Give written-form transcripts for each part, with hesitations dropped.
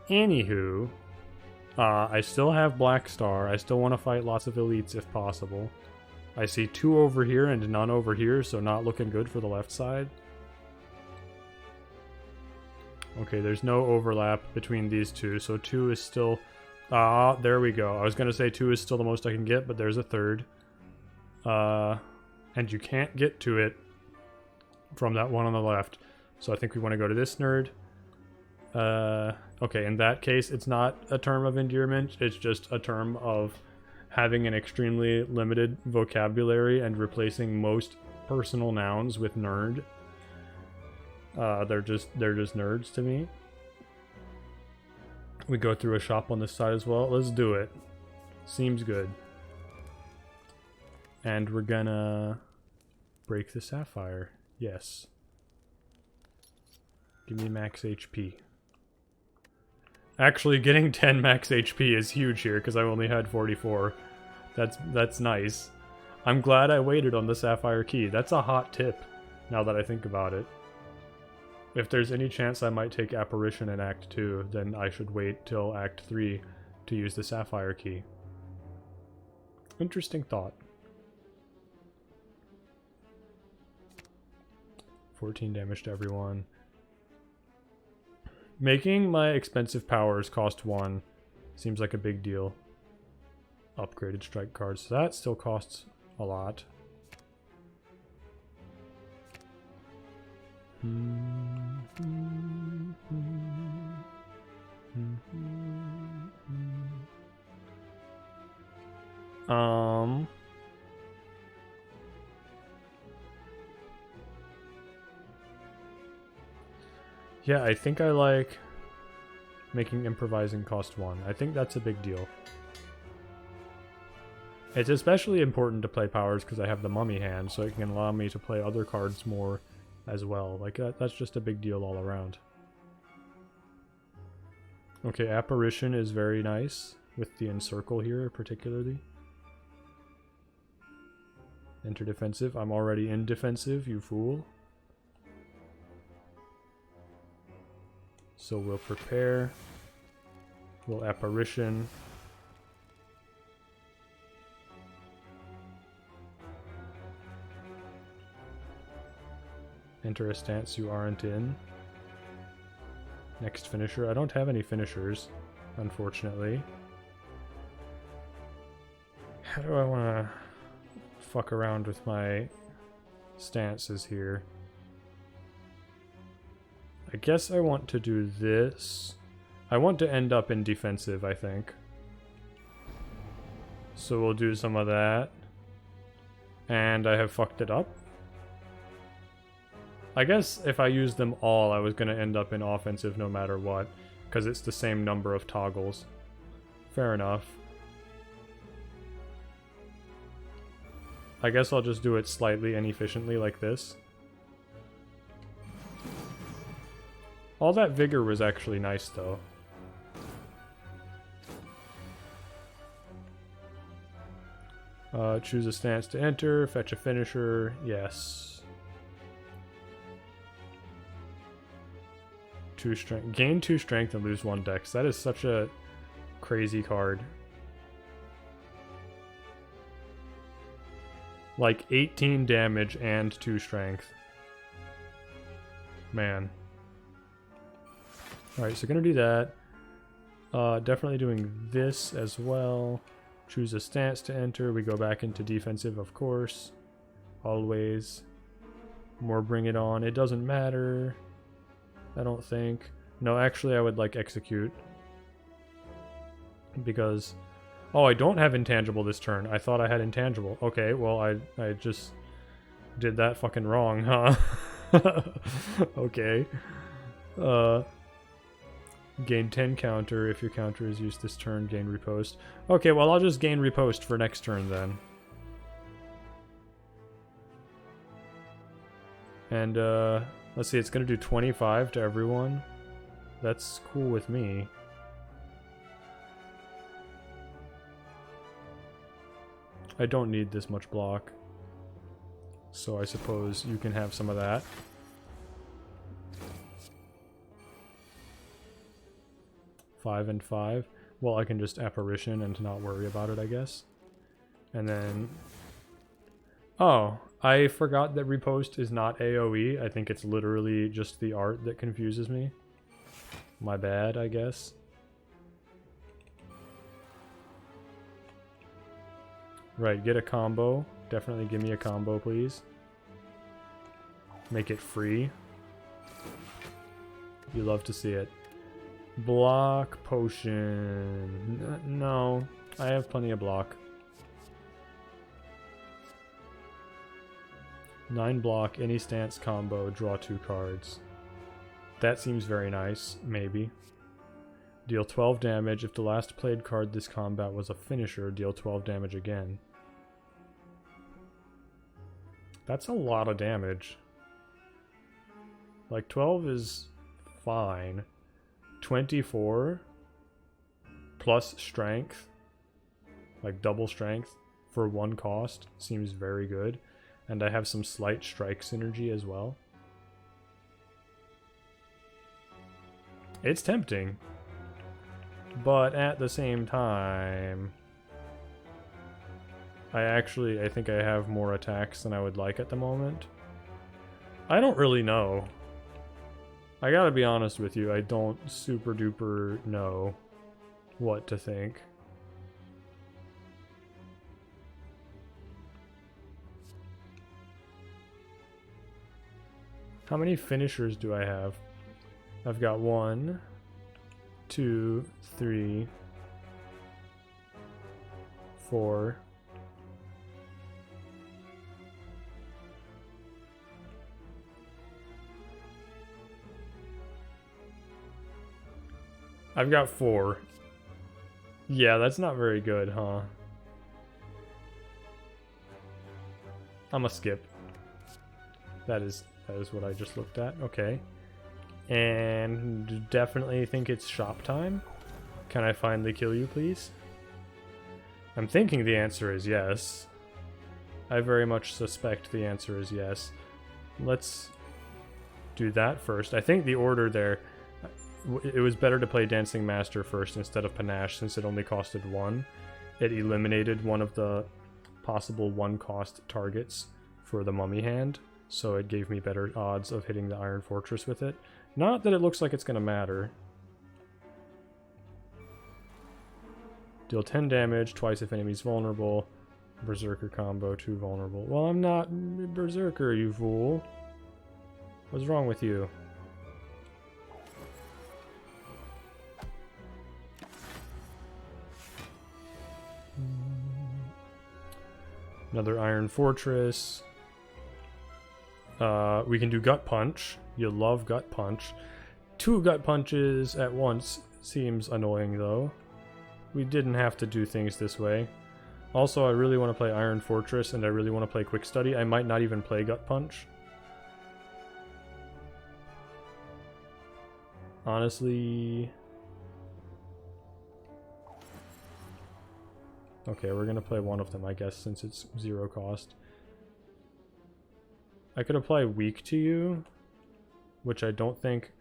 Anywho, I still have Black Star. I still want to fight lots of elites if possible. I see 2 over here and none over here, so not looking good for the left side. Okay, there's no overlap between these two, so 2 is still... there we go. I was going to say 2 is still the most I can get, but there's a 3rd. And you can't get to it from that one on the left. So I think we want to go to this nerd. Okay, in that case, it's not a term of endearment. It's just a term of having an extremely limited vocabulary and replacing most personal nouns with nerd. They're just nerds to me. We go through a shop on this side as well. Let's do it. Seems good. And we're gonna break the sapphire. Yes. Give me max HP. Actually, getting 10 max HP is huge here because I only had 44. That's nice. I'm glad I waited on the sapphire key. That's a hot tip, now that I think about it. If there's any chance I might take apparition in Act 2, then I should wait till Act 3 to use the sapphire key. Interesting thought. 14 damage to everyone. Making my expensive powers cost 1 seems like a big deal. Upgraded strike cards, so that still costs a lot. Yeah, I think I like making improvising cost 1. I think that's a big deal. It's especially important to play powers because I have the mummy hand, so it can allow me to play other cards more as well. Like, that's just a big deal all around. Okay, apparition is very nice, with the encircle here particularly. Enter defensive. I'm already in defensive, you fool. So we'll prepare. We'll apparition. Enter a stance you aren't in. Next finisher. I don't have any finishers, unfortunately. How do I want to fuck around with my stances here? I guess I want to do this. I want to end up in defensive, I think. So we'll do some of that. And I have fucked it up. I guess if I used them all, I was going to end up in offensive no matter what, because it's the same number of toggles. Fair enough. I guess I'll just do it slightly and efficiently like this. All that vigor was actually nice, though. Choose a stance to enter, fetch a finisher, yes. 2 strength, gain 2 strength and lose 1 dex. That is such a crazy card. Like 18 damage and 2 strength. Man. Alright, so gonna do that. Definitely doing this as well. Choose a stance to enter. We go back into defensive, of course. Always. More bring it on. It doesn't matter. I don't think. No, actually I would like execute. Because... Oh, I don't have intangible this turn. I thought I had intangible. Okay, well I just did that fucking wrong, huh? Okay. Gain 10 counter. If your counter is used this turn, gain repost. Okay, well I'll just gain repost for next turn then. And let's see, it's gonna do 25 to everyone. That's cool with me. I don't need this much block. So I suppose you can have some of that. 5 and 5. Well, I can just apparition and not worry about it, I guess. And then... Oh, I forgot that repost is not AoE. I think it's literally just the art that confuses me. My bad, I guess. Right, get a combo. Definitely give me a combo, please. Make it free. You love to see it. Block potion. No, I have plenty of block. 9 block, any stance combo, draw 2 cards. That seems very nice, maybe. Deal 12 damage. If the last played card this combat was a finisher, deal 12 damage again. That's a lot of damage. Like, 12 is fine. 24 plus strength, like double strength for 1 cost, seems very good. And I have some slight strike synergy as well. It's tempting. But at the same time, I think I have more attacks than I would like at the moment. I don't really know. I gotta be honest with you, I don't super duper know what to think. How many finishers do I have? I've got 1, 2, 3, 4. I've got 4. Yeah, that's not very good, huh? I'ma skip. That is what I just looked at. Okay. And definitely think it's shop time. Can I finally kill you, please? I'm thinking the answer is yes. I very much suspect the answer is yes. Let's do that first. I think the order there... It was better to play Dancing Master first instead of Panache since it only costed 1. It eliminated one of the possible 1-cost targets for the Mummy hand, so it gave me better odds of hitting the Iron Fortress with it. Not that it looks like it's going to matter. Deal 10 damage, twice if enemy's vulnerable. Berserker combo, 2 vulnerable. Well, I'm not Berserker, you fool. What's wrong with you? Another Iron Fortress. We can do Gut Punch. You love Gut Punch. 2 Gut Punches at once seems annoying, though. We didn't have to do things this way. Also, I really want to play Iron Fortress, and I really want to play Quick Study. I might not even play Gut Punch. Honestly... Okay, we're gonna play one of them, I guess, since it's 0 cost. I could apply Weak to you, which I don't think...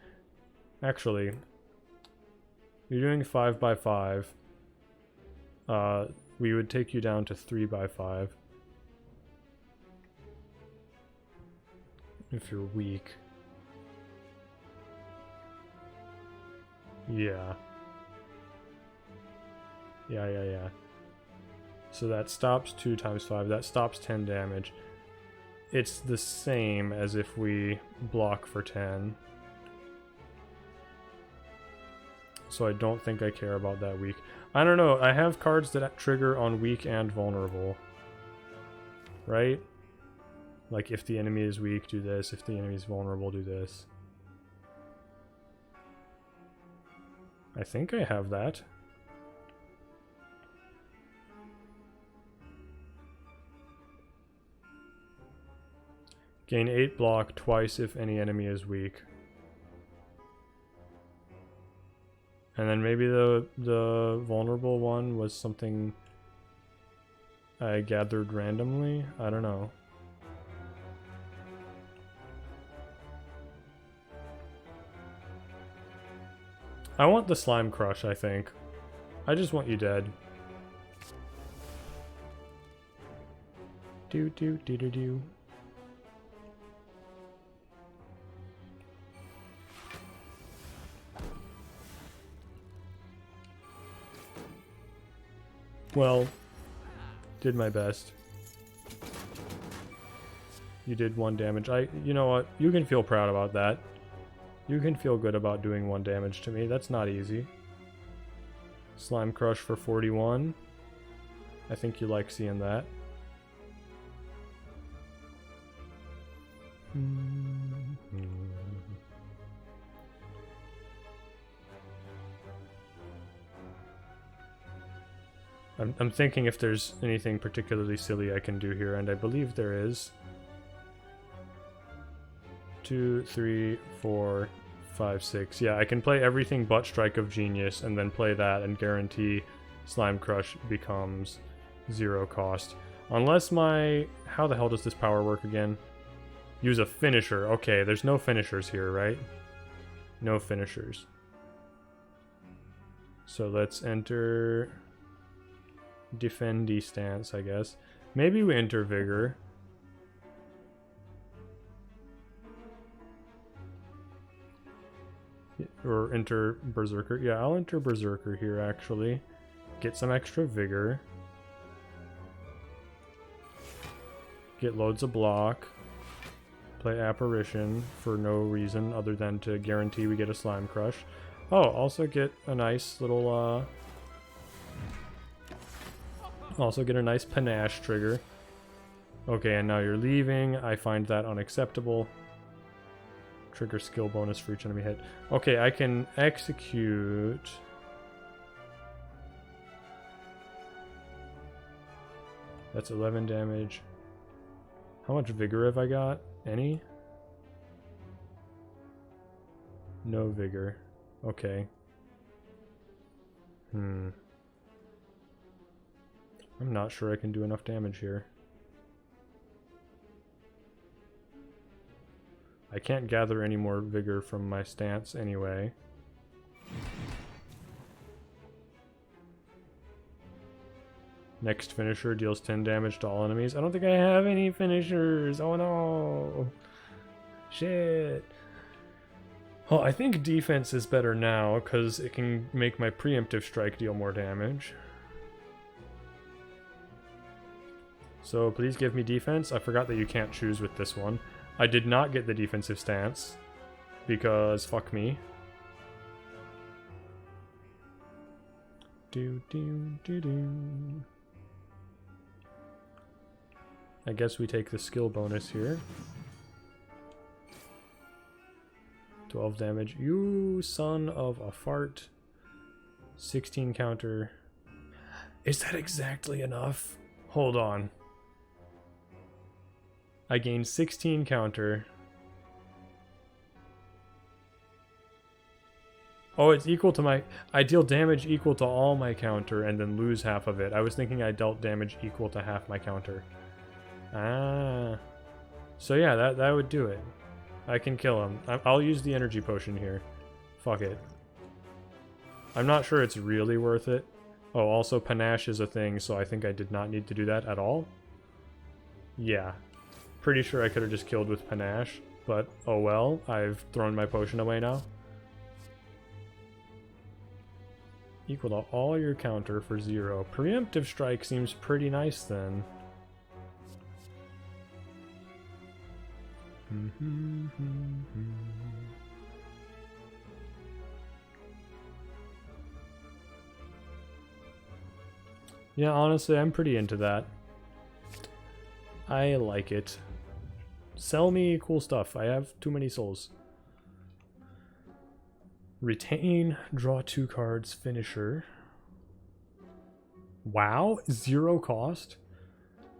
Actually, you're doing 5x5. We would take you down to 3x5. If you're weak. Yeah. Yeah. So that stops 2 times 5. That stops 10 damage. It's the same as if we block for 10. So I don't think I care about that weak. I don't know. I have cards that trigger on weak and vulnerable. Right? Like if the enemy is weak, do this. If the enemy is vulnerable, do this. I think I have that. Gain 8 block twice if any enemy is weak. And then maybe the vulnerable one was something I gathered randomly? I don't know. I want the Slime Crush, I think. I just want you dead. Do do do do do. Well, did my best. You did 1 damage. You know what? You can feel proud about that. You can feel good about doing 1 damage to me. That's not easy. Slime Crush for 41. I think you like seeing that. I'm thinking if there's anything particularly silly I can do here, and I believe there is. 2, 3, 4, 5, 6. Yeah, I can play everything but Strike of Genius and then play that and guarantee Slime Crush becomes 0 cost. Unless my... How the hell does this power work again? Use a finisher. Okay, there's no finishers here, right? No finishers. So let's enter... Defendy stance, I guess. Maybe we enter Vigor. Or enter Berserker. Yeah, I'll enter Berserker here, actually. Get some extra Vigor. Get loads of block. Play Apparition for no reason other than to guarantee we get a Slime Crush. Oh, also get a nice little, Also get a nice Panache trigger. Okay, and now you're leaving. I find that unacceptable. Trigger skill bonus for each enemy hit. Okay, I can execute... That's 11 damage. How much Vigor have I got? Any? No Vigor. Okay. I'm not sure I can do enough damage here. I can't gather any more Vigor from my stance anyway. Next finisher deals 10 damage to all enemies. I don't think I have any finishers. Oh no. Shit. Oh, I think defense is better now because it can make my preemptive strike deal more damage. So please give me defense. I forgot that you can't choose with this one. I did not get the defensive stance because fuck me. Do do do do. I guess we take the skill bonus here. 12 damage. You son of a fart. 16 counter. Is that exactly enough? Hold on. I gained 16 counter. Oh, it's equal to my... I deal damage equal to all my counter and then lose half of it. I was thinking I dealt damage equal to half my counter. Ah. So yeah, that would do it. I can kill him. I'll use the energy potion here. Fuck it. I'm not sure it's really worth it. Oh, also Panache is a thing, so I think I did not need to do that at all. Yeah. Pretty sure I could have just killed with Panache, but oh well, I've thrown my potion away now. Equal to all your counter for 0. Preemptive strike seems pretty nice then. Yeah, honestly, I'm pretty into that. I like it. Sell me cool stuff. I have too many souls. Retain, draw 2 cards, finisher. Wow, 0 cost?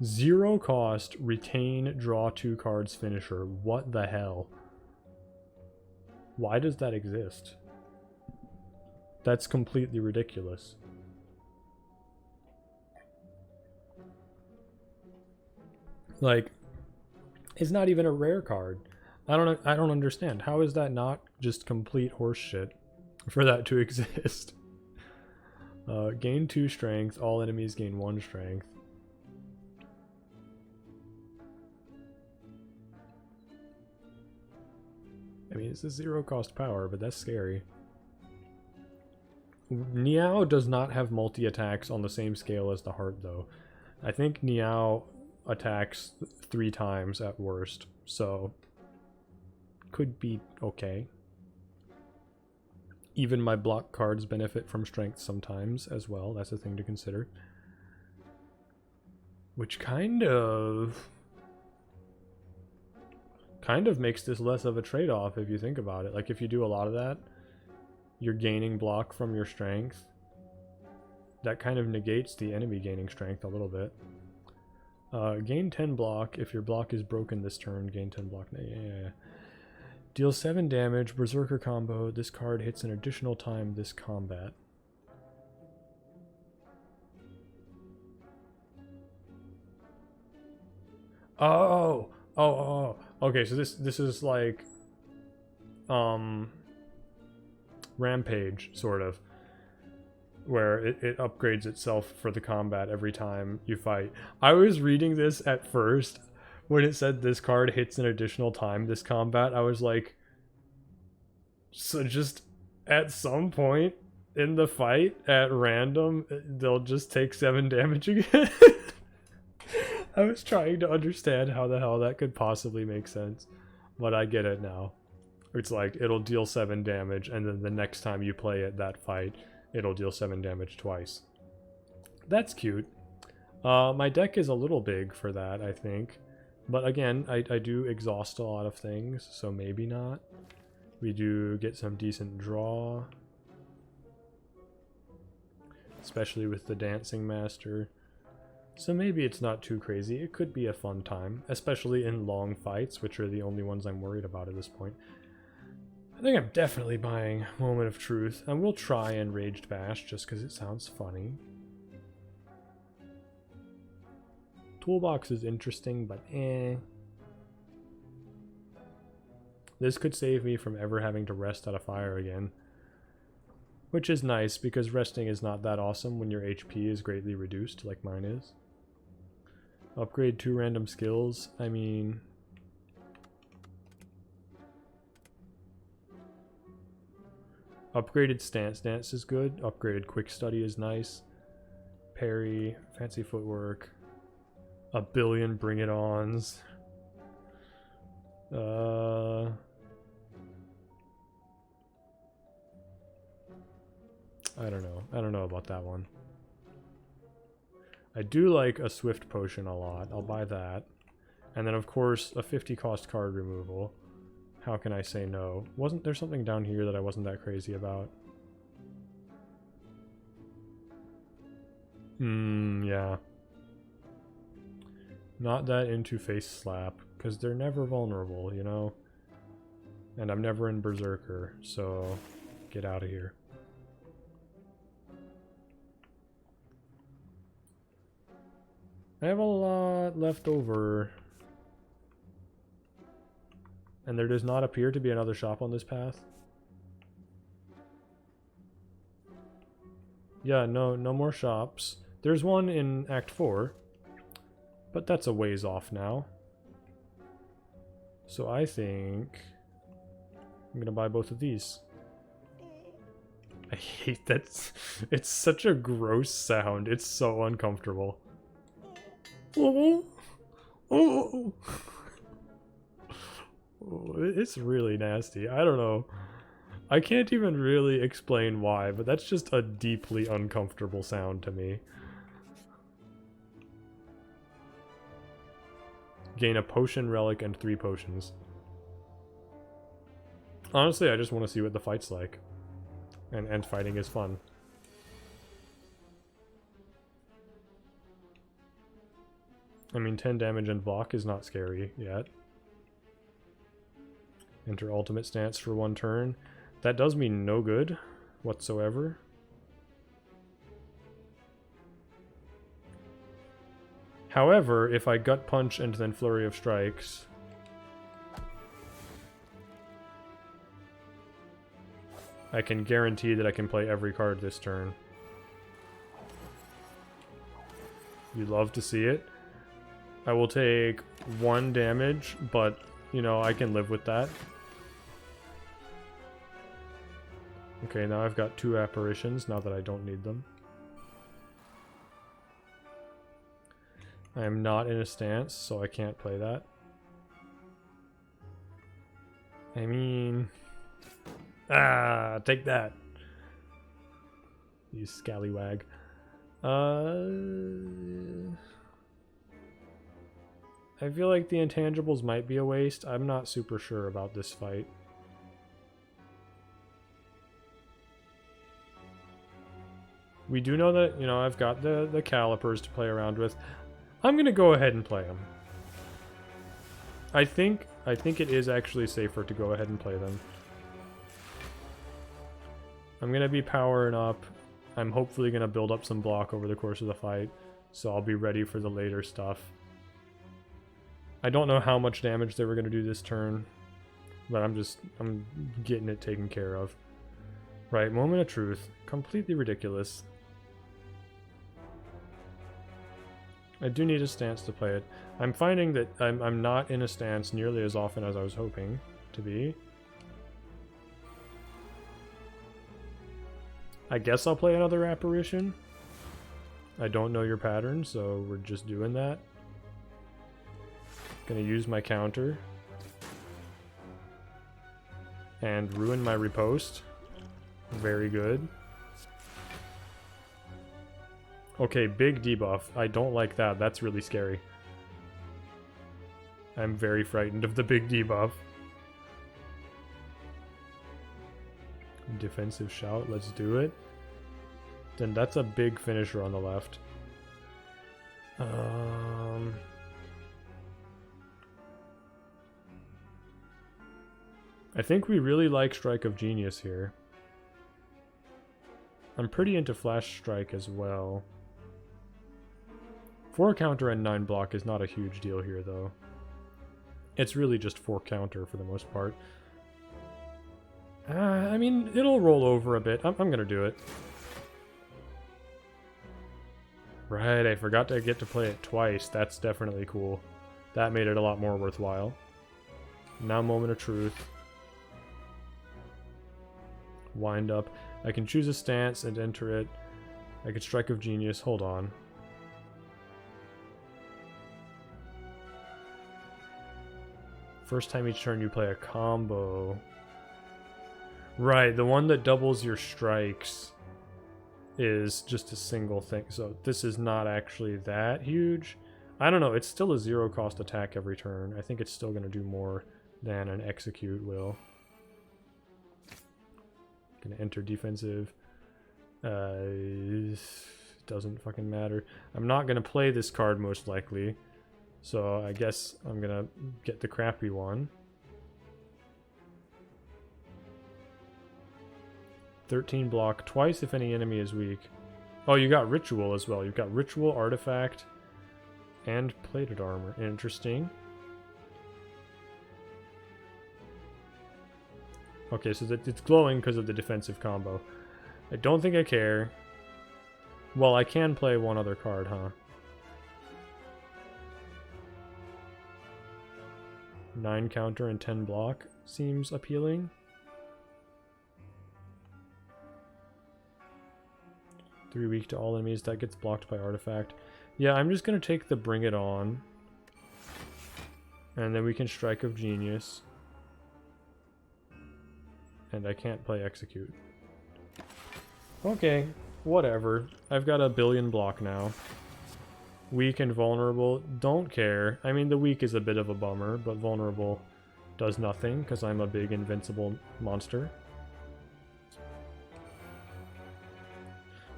0 cost, retain, draw 2 cards, finisher. What the hell? Why does that exist? That's completely ridiculous. Like, it's not even a rare card. I don't understand. How is that not just complete horseshit? for that to exist. Gain 2 strength. All enemies gain 1 strength. I mean, it's a 0 cost power, but that's scary. Niao does not have multi-attacks on the same scale as the heart, though. I think Niao attacks 3 times at worst, so could be okay. Even my block cards benefit from strength sometimes as well. That's a thing to consider. Which kind of makes this less of a trade-off if you think about it. Like, if you do a lot of that, you're gaining block from your strength. That kind of negates the enemy gaining strength a little bit. Gain 10 block. If your block is broken this turn, gain 10 block. Yeah. Deal 7 damage. Berserker combo. This card hits an additional time this combat. Oh. Okay, so this is like Rampage, sort of, where it upgrades itself for the combat every time you fight. I was reading this at first when it said this card hits an additional time this combat. I was like, so just at some point in the fight at random they'll just take 7 damage again? I was trying to understand how the hell that could possibly make sense, but I get it now. It's like, it'll deal 7 damage, and then the next time you play it, that fight, it'll deal 7 damage twice. That's cute. My deck is a little big for that, I think. But again, I do exhaust a lot of things, so maybe not. We do get some decent draw. Especially with the Dancing Master. So maybe it's not too crazy. It could be a fun time, especially in long fights, which are the only ones I'm worried about at this point. I think I'm definitely buying Moment of Truth, and we'll try Enraged Bash just because it sounds funny. Toolbox is interesting, but eh. This could save me from ever having to rest out of fire again. Which is nice, because resting is not that awesome when your HP is greatly reduced, like mine is. Upgrade 2 random skills, I mean... Upgraded Stance Dance is good. Upgraded Quick Study is nice. Parry, Fancy Footwork. A billion Bring It Ons. I don't know. I don't know about that one. I do like a Swift Potion a lot. I'll buy that. And then, of course, a 50 cost card removal. How can I say no? Wasn't there something down here that I wasn't that crazy about? Yeah. Not that into Face Slap, because they're never vulnerable, you know? And I'm never in Berserker, so get out of here. I have a lot left over. And there does not appear to be another shop on this path. Yeah, no more shops. There's one in Act 4. But that's a ways off now. So I think I'm gonna buy both of these. I hate that. It's such a gross sound. It's so uncomfortable. Oh. It's really nasty. I don't know. I can't even really explain why, but that's just a deeply uncomfortable sound to me. Gain a potion, relic, and 3 potions. Honestly, I just want to see what the fight's like. And fighting is fun. I mean, 10 damage and block is not scary yet. Enter ultimate stance for 1 turn. That does me no good whatsoever. However, if I gut punch and then flurry of strikes, I can guarantee that I can play every card this turn. You love to see it. I will take 1 damage, but, you know, I can live with that. Okay, now I've got 2 apparitions, now that I don't need them. I am not in a stance, so I can't play that. I mean... Ah, take that. You scallywag. I feel like the intangibles might be a waste. I'm not super sure about this fight. We do know that, you know, I've got the calipers to play around with. I'm gonna go ahead and play them. I think it is actually safer to go ahead and play them. I'm gonna be powering up. I'm hopefully gonna build up some block over the course of the fight, so I'll be ready for the later stuff. I don't know how much damage they were gonna do this turn, but I'm getting it taken care of. Right, moment of truth. Completely ridiculous. I do need a stance to play it. I'm finding that I'm not in a stance nearly as often as I was hoping to be. I guess I'll play another apparition. I don't know your pattern, so we're just doing that. Gonna use my counter. And ruin my riposte. Very good. Okay, big debuff. I don't like that. That's really scary. I'm very frightened of the big debuff. Defensive shout. Let's do it. Then that's a big finisher on the left. I think we really like Strike of Genius here. I'm pretty into Flash Strike as well. 4 counter and 9 block is not a huge deal here, though. It's really just 4 counter for the most part. I mean, it'll roll over a bit. I'm gonna do it. Right, I forgot to get to play it twice. That's definitely cool. That made it a lot more worthwhile. Now moment of truth. Wind up. I can choose a stance and enter it. I could Strike of Genius. Hold on. First time each turn you play a combo. Right, the one that doubles your strikes is just a single thing. So this is not actually that huge. I don't know, it's still a 0 cost attack every turn. I think it's still going to do more than an execute will. Gonna enter defensive. Doesn't fucking matter. I'm not gonna play this card most likely, so I guess I'm gonna get the crappy one. 13 block twice if any enemy is weak. Oh, you got Ritual as well. You've got Ritual, Artifact, and Plated Armor. Interesting. Okay, so it's glowing because of the defensive combo. I don't think I care. Well, I can play one other card, huh? 9 counter and 10 block seems appealing. 3 weak to all enemies. That gets blocked by Artifact. Yeah, I'm just going to take the Bring It On. And then we can Strike of Genius. And I can't play Execute. Okay, whatever. I've got a billion block now. Weak and vulnerable, don't care. I mean, the weak is a bit of a bummer, but vulnerable does nothing because I'm a big invincible monster.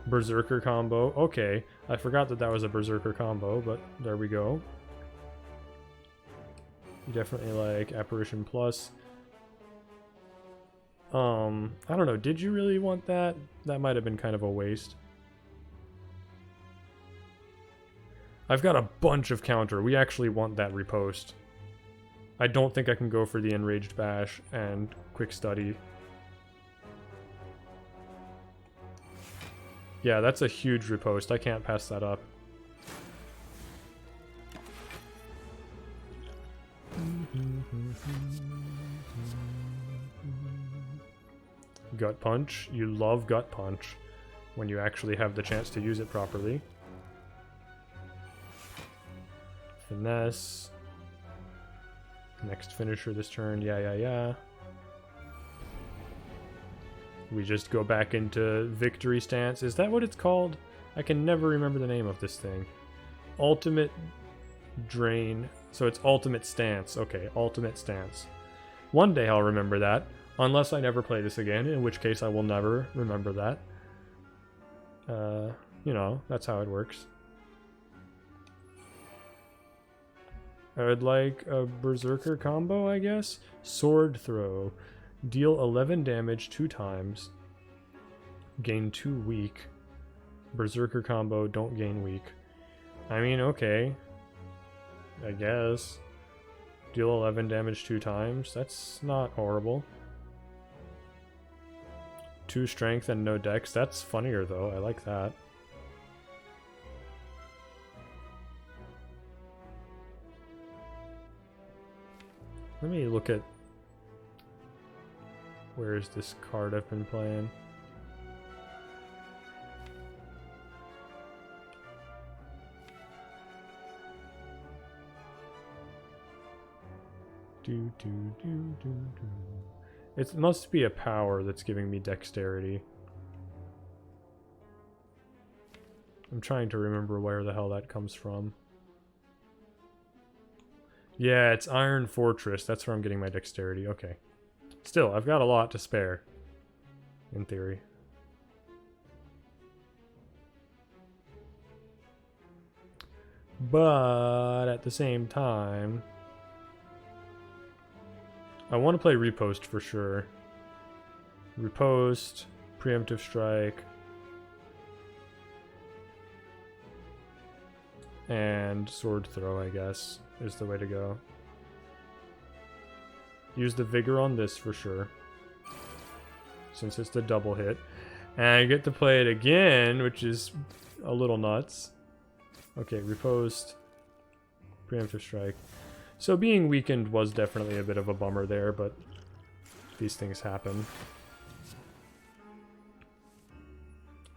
Berserker combo. Okay, I forgot that that was a Berserker combo, but there we go. You definitely like Apparition Plus. I don't know, did you really want that? That might have been kind of a waste. I've got a bunch of counter. We actually want that riposte. I don't think I can go for the Enraged Bash and Quick Study. Yeah, that's a huge riposte. I can't pass that up. Gut punch. You love gut punch when you actually have the chance to use it properly. Finesse. Next finisher this turn. Yeah. We just go back into victory stance. Is that what it's called? I can never remember the name of this thing. Ultimate drain. So it's ultimate stance. Okay, ultimate stance. One day I'll remember that. Unless I never play this again, in which case I will never remember that. You know, that's how it works. I would like a Berserker combo, I guess? Sword throw. Deal 11 damage 2 times. Gain 2 weak. Berserker combo, don't gain weak. I mean, okay. I guess. Deal 11 damage 2 times. That's not horrible. 2 strength and no dex. That's funnier though. I like that. Let me look at... Where is this card I've been playing? It must be a power that's giving me dexterity. I'm trying to remember where the hell that comes from. Yeah, it's Iron Fortress. That's where I'm getting my dexterity. Okay. Still, I've got a lot to spare. In theory. But at the same time... I want to play Riposte for sure. Riposte, Preemptive Strike, and Sword Throw, I guess, is the way to go. Use the Vigor on this for sure, since it's the double hit. And I get to play it again, which is a little nuts. Okay, Riposte, Preemptive Strike. So being weakened was definitely a bit of a bummer there, but these things happen.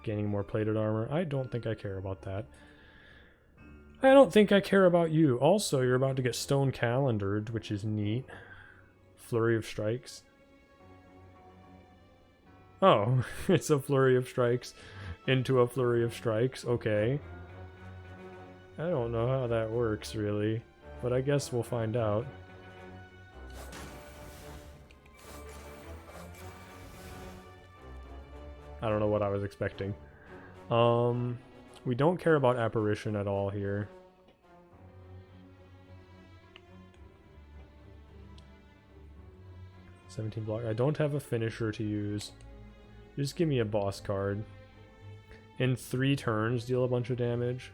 Gaining more plated armor. I don't think I care about that. I don't think I care about you. Also, you're about to get stone calendared, which is neat. Flurry of strikes. Oh, it's a flurry of strikes into a flurry of strikes. Okay. I don't know how that works, really. But I guess we'll find out. I don't know what I was expecting. We don't care about Apparition at all here. $17 block. I don't have a finisher to use. Just give me a boss card. In 3 turns, deal a bunch of damage.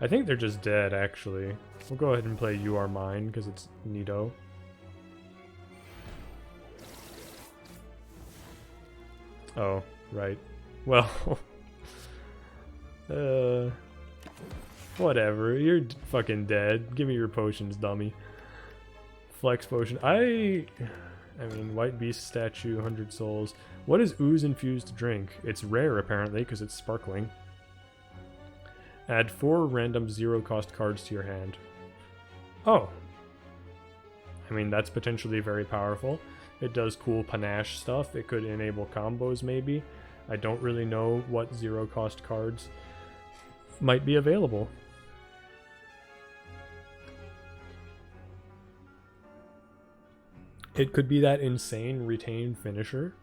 I think they're just dead, actually. We'll go ahead and play You Are Mine, because it's neato. Oh, right. Well, whatever. You're fucking dead. Give me your potions, dummy. Flex potion. I mean, White Beast statue, 100 souls. What is Ooze Infused Drink? It's rare, apparently, because it's sparkling. Add 4 random 0-cost cards to your hand. Oh. I mean, that's potentially very powerful. It does cool panache stuff. It could enable combos, maybe. I don't really know what 0-cost cards might be available. It could be that insane retain finisher.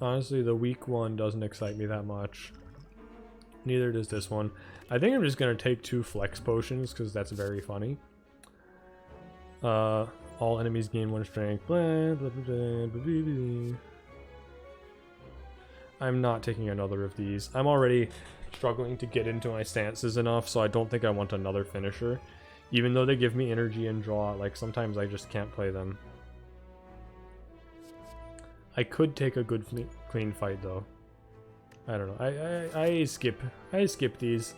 Honestly, the weak one doesn't excite me that much. Neither does this one. I think I'm just going to take 2 flex potions, because that's very funny. All enemies gain 1 strength. Blah, blah, blah, blah, blah, blah, blah. I'm not taking another of these. I'm already struggling to get into my stances enough, so I don't think I want another finisher. Even though they give me energy and draw, like sometimes I just can't play them. I could take a good clean fight though. I don't know. I skip these.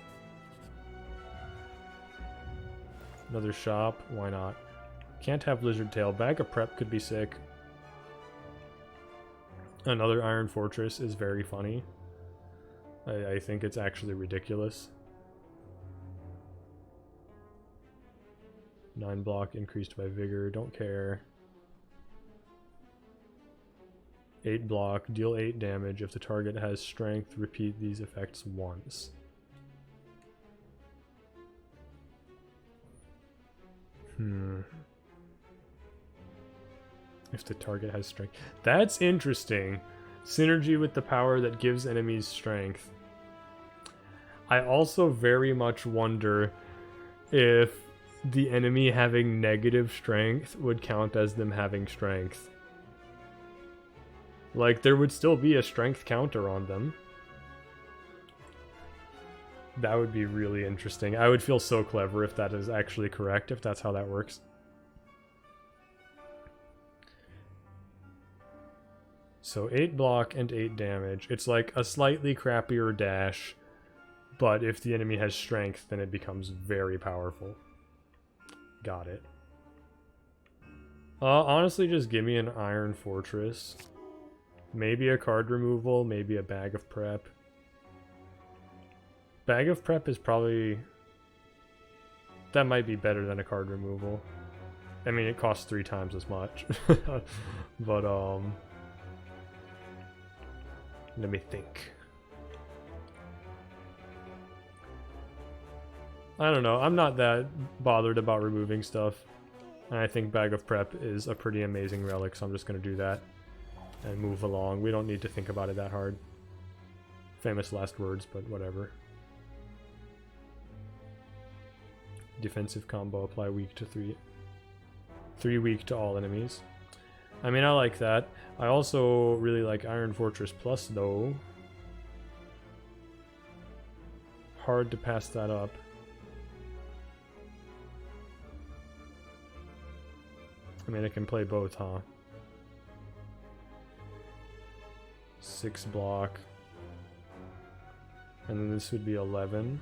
Another shop, why not? Can't have lizard tail. Bag of prep could be sick. Another iron fortress is very funny. I think it's actually ridiculous. 9 block increased by vigor, don't care. 8 block, deal 8 damage. If the target has strength, repeat these effects once. If the target has strength. That's interesting. Synergy with the power that gives enemies strength. I also very much wonder if the enemy having negative strength would count as them having strength. Like, there would still be a strength counter on them. That would be really interesting. I would feel so clever if that is actually correct, if that's how that works. So 8 block and 8 damage. It's like a slightly crappier dash, but if the enemy has strength, then it becomes very powerful. Got it. Honestly, just give me an iron fortress. Maybe a card removal, maybe a bag of prep. Bag of prep is probably... that might be better than a card removal. I mean, it costs 3 times as much. But, let me think. I don't know. I'm not that bothered about removing stuff. And I think Bag of Prep is a pretty amazing relic, so I'm just going to do that. And move along. We don't need to think about it that hard. Famous last words, but whatever. Defensive combo, apply weak to 3. 3 weak to all enemies. I mean, I like that. I also really like Iron Fortress Plus, though. Hard to pass that up. I mean, I can play both, huh? 6 block. And then this would be 11.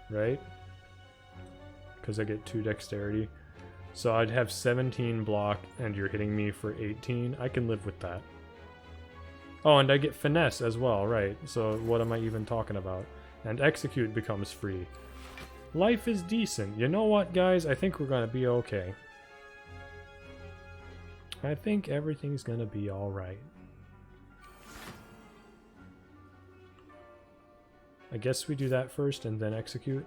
Right? Because I get 2 dexterity. So I'd have 17 block, and you're hitting me for 18. I can live with that. Oh, and I get finesse as well, right? So what am I even talking about? And execute becomes free. Life is decent. You know what, guys? I think we're gonna be okay. I think everything's gonna be alright. I guess we do that first and then execute.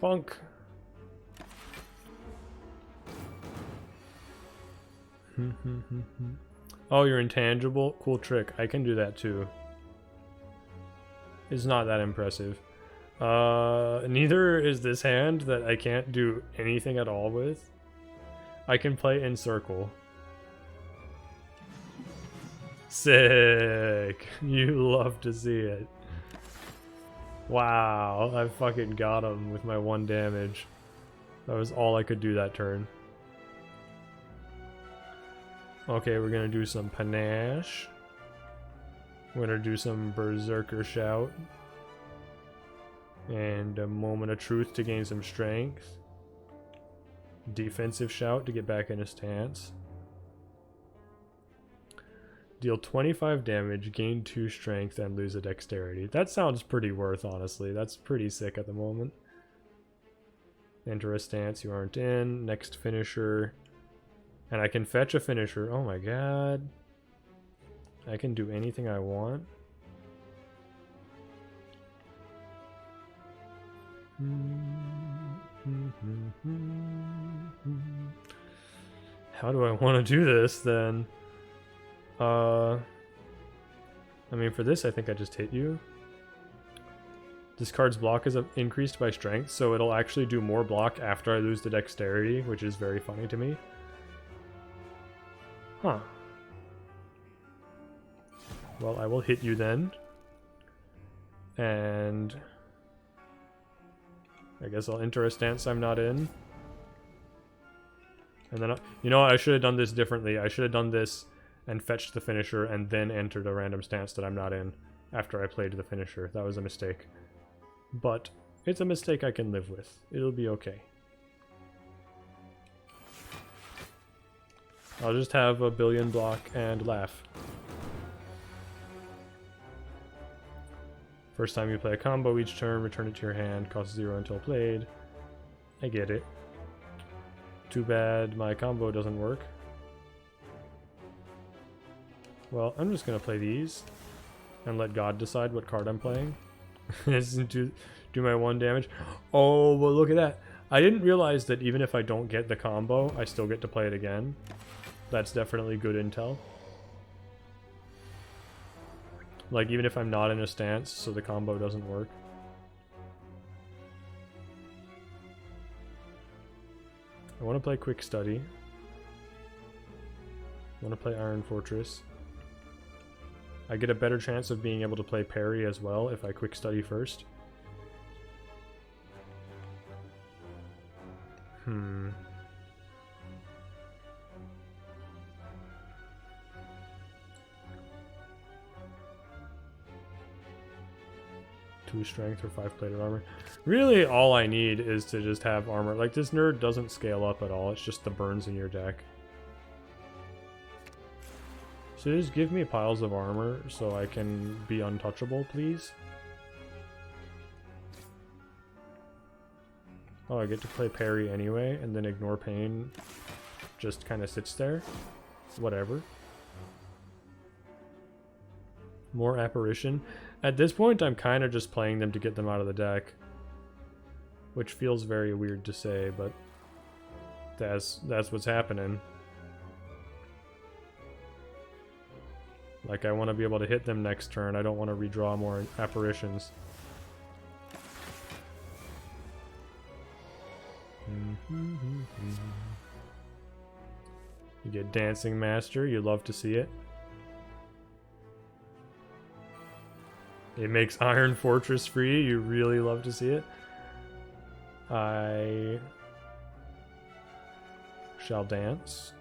Bonk! Oh, you're intangible? Cool trick. I can do that too. It's not that impressive. Neither is this hand that I can't do anything at all with. I can play in circle. Sick! You love to see it. Wow, I fucking got him with my 1 damage. That was all I could do that turn. Okay, we're gonna do some panache. We're gonna do some berserker shout. And a moment of truth to gain some strength. Defensive shout to get back in a stance. Deal 25 damage, gain 2 strength, and lose a dexterity. That sounds pretty worth, honestly. That's pretty sick at the moment. Enter a stance you aren't in. Next finisher. And I can fetch a finisher. Oh my god. I can do anything I want. How do I want to do this then? I mean, for this, I think I just hit you. This card's block is increased by strength, so it'll actually do more block after I lose the dexterity, which is very funny to me. Huh. Well, I will hit you then. And I guess I'll enter a stance I'm not in. And then, you know what, I should have done this differently. I should have done this and fetched the finisher and then entered a random stance that I'm not in after I played the finisher. That was a mistake. But it's a mistake I can live with. It'll be okay. I'll just have a billion block and laugh. First time you play a combo each turn, return it to your hand, costs 0 until played. I get it. Too bad my combo doesn't work. Well, I'm just gonna play these and let God decide what card I'm playing. do my 1 damage. Oh, well, look at that. I didn't realize that even if I don't get the combo, I still get to play it again. That's definitely good intel. Like, even if I'm not in a stance, so the combo doesn't work. I want to play Quick Study. I want to play Iron Fortress. I get a better chance of being able to play parry as well if I Quick Study first. Two strength or 5 plated armor. Really, all I need is to just have armor. Like, this nerd doesn't scale up at all. It's just the burns in your deck. So just give me piles of armor so I can be untouchable, please. Oh, I get to play parry anyway, and then ignore pain just kind of sits there. Whatever. More apparition. At this point, I'm kind of just playing them to get them out of the deck. Which feels very weird to say, but that's what's happening. Like, I want to be able to hit them next turn. I don't want to redraw more apparitions. You get Dancing Master. You love to see it. It makes Iron Fortress free. You really love to see it. I shall dance.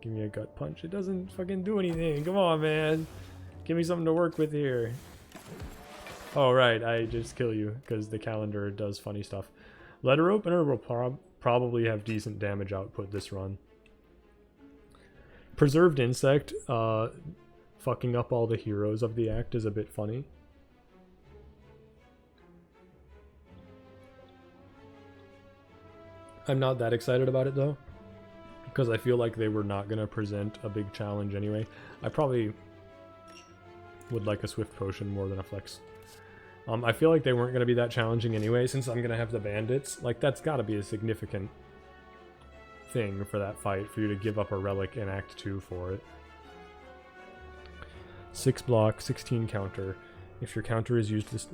Give me a gut punch. It doesn't fucking do anything. Come on, man. Give me something to work with here. Oh, right. I just kill you because the calendar does funny stuff. Letter Opener will probably have decent damage output this run. Preserved Insect fucking up all the heroes of the act is a bit funny. I'm not that excited about it though, because I feel like they were not going to present a big challenge anyway. I probably would like a Swift Potion more than a Flex. I feel like they weren't going to be that challenging anyway, since I'm going to have the Bandits. Like, that's got to be a significant thing for that fight, for you to give up a relic in Act 2 for it. 6 block, 16 counter. If your counter is used this...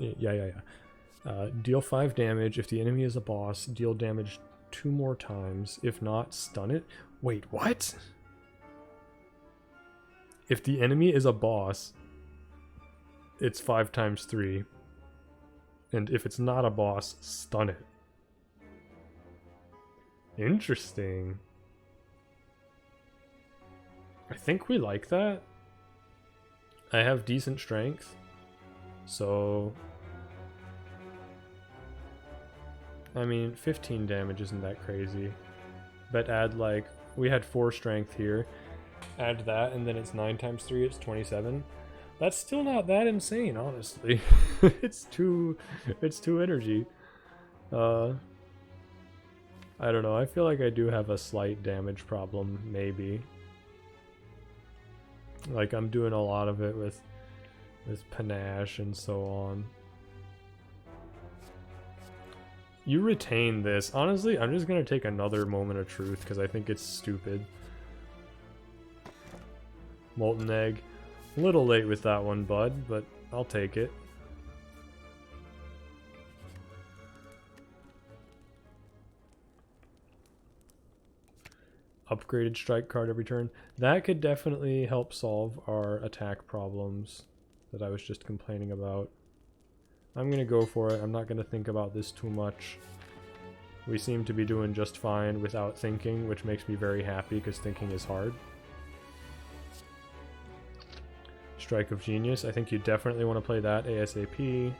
deal 5 damage. If the enemy is a boss, deal damage 2 more times. If not, stun it. Wait, what? If the enemy is a boss, it's 5 times 3. And if it's not a boss, stun it. Interesting. I think we like that. I have decent strength, so... I mean, 15 damage isn't that crazy. But add, like, we had 4 strength here. Add that, and then it's 9 times 3, it's 27. That's still not that insane, honestly. It's too energy. I don't know, I feel like I do have a slight damage problem, maybe. Like, I'm doing a lot of it with panache and so on. You retain this. Honestly, I'm just gonna take another moment of truth because I think it's stupid. Molten Egg. A little late with that one, bud, but I'll take it. Upgraded strike card every turn. That could definitely help solve our attack problems that I was just complaining about. I'm gonna go for it. I'm not gonna think about this too much. We seem to be doing just fine without thinking, which makes me very happy because thinking is hard. Strike of Genius. I think you definitely want to play that ASAP.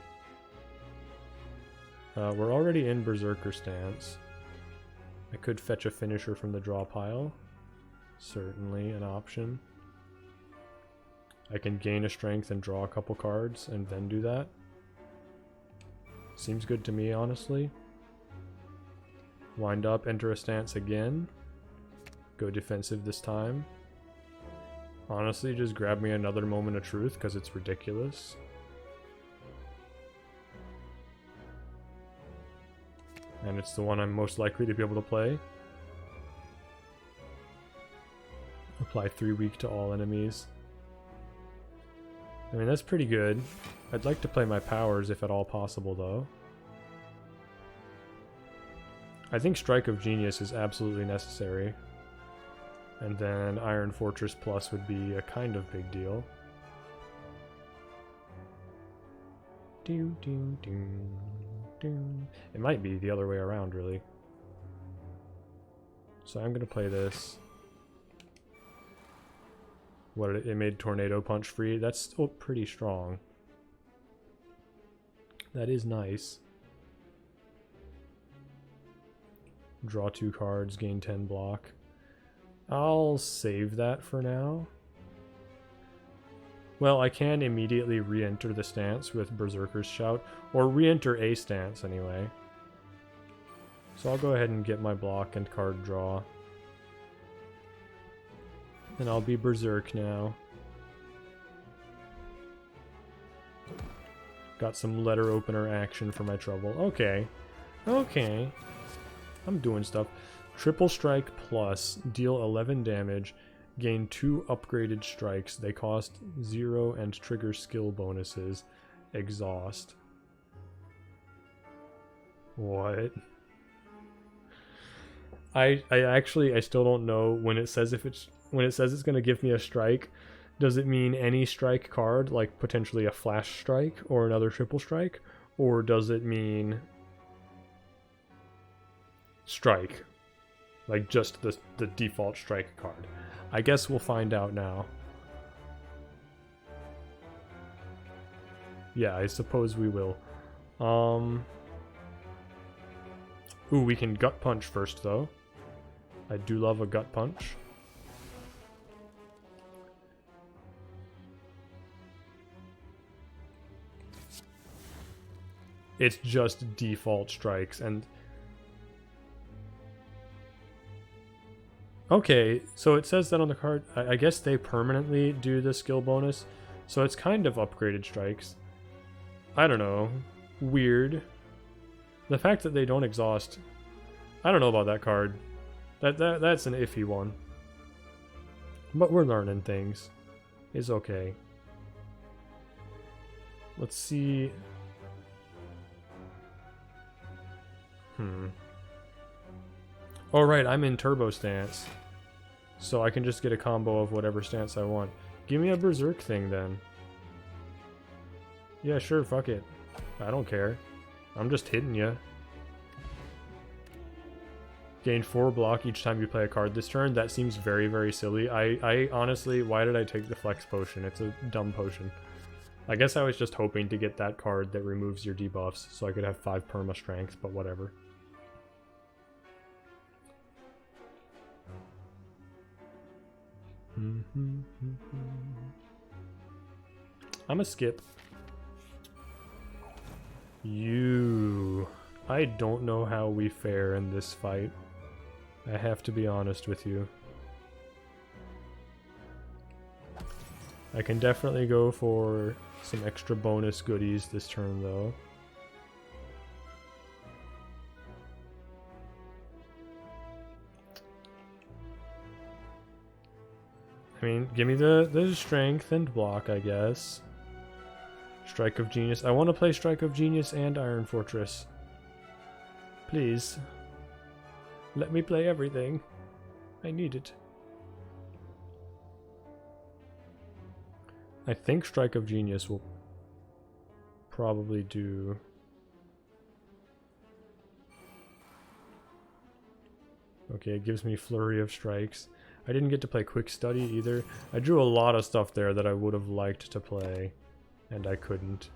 We're already in Berserker stance. I could fetch a finisher from the draw pile. Certainly an option. I can gain a strength and draw a couple cards and then do that. Seems good to me, honestly. Wind up, enter a stance again. Go defensive this time. Honestly, just grab me another Moment of Truth because it's ridiculous. And it's the one I'm most likely to be able to play. Apply 3 weak to all enemies. I mean, that's pretty good. I'd like to play my powers if at all possible, though. I think Strike of Genius is absolutely necessary. And then Iron Fortress Plus would be a kind of big deal. It might be the other way around, really. So I'm going to play this. What, it made Tornado Punch free? That's still pretty strong. That is nice. Draw 2 cards, gain 10 block. I'll save that for now. Well, I can immediately re-enter the stance with Berserker's Shout, or re-enter a stance anyway. So I'll go ahead and get my block and card draw. And I'll be Berserk now. Got some letter opener action for my trouble. Okay. Okay. I'm doing stuff. Triple Strike Plus. Deal 11 damage. Gain 2 upgraded strikes. They cost 0 and trigger skill bonuses. Exhaust. What? I still don't know when it says it's gonna give me a strike. Does it mean any strike card, like potentially a flash strike or another triple strike, or does it mean strike, like just the default strike card? I guess we'll find out now. Yeah, I suppose we will. Ooh, we can gut punch first though. I do love a gut punch. It's just default strikes and... Okay, so it says that on the card. I guess they permanently do the skill bonus, so it's kind of upgraded strikes. I don't know. Weird. The fact that they don't exhaust... I don't know about that card. That's an iffy one. But we're learning things. It's okay. Let's see... Oh right, I'm in turbo stance. So I can just get a combo of whatever stance I want. Give me a berserk thing then. Yeah, sure, fuck it. I don't care. I'm just hitting you. Gain 4 block each time you play a card this turn. That seems very, very silly. I honestly, why did I take the flex potion? It's a dumb potion. I guess I was just hoping to get that card that removes your debuffs so I could have 5 perma strength, but whatever. I'm a skip. I don't know how we fare in this fight. I have to be honest with you. I can definitely go for some extra bonus goodies this turn though. I mean, give me the strength and block, I guess. Strike of Genius. I want to play Strike of Genius and Iron Fortress. Please. Let me play everything. I need it. I think Strike of Genius will probably do... Okay, it gives me Flurry of Strikes. I didn't get to play Quick Study either. I drew a lot of stuff there that I would have liked to play, and I couldn't.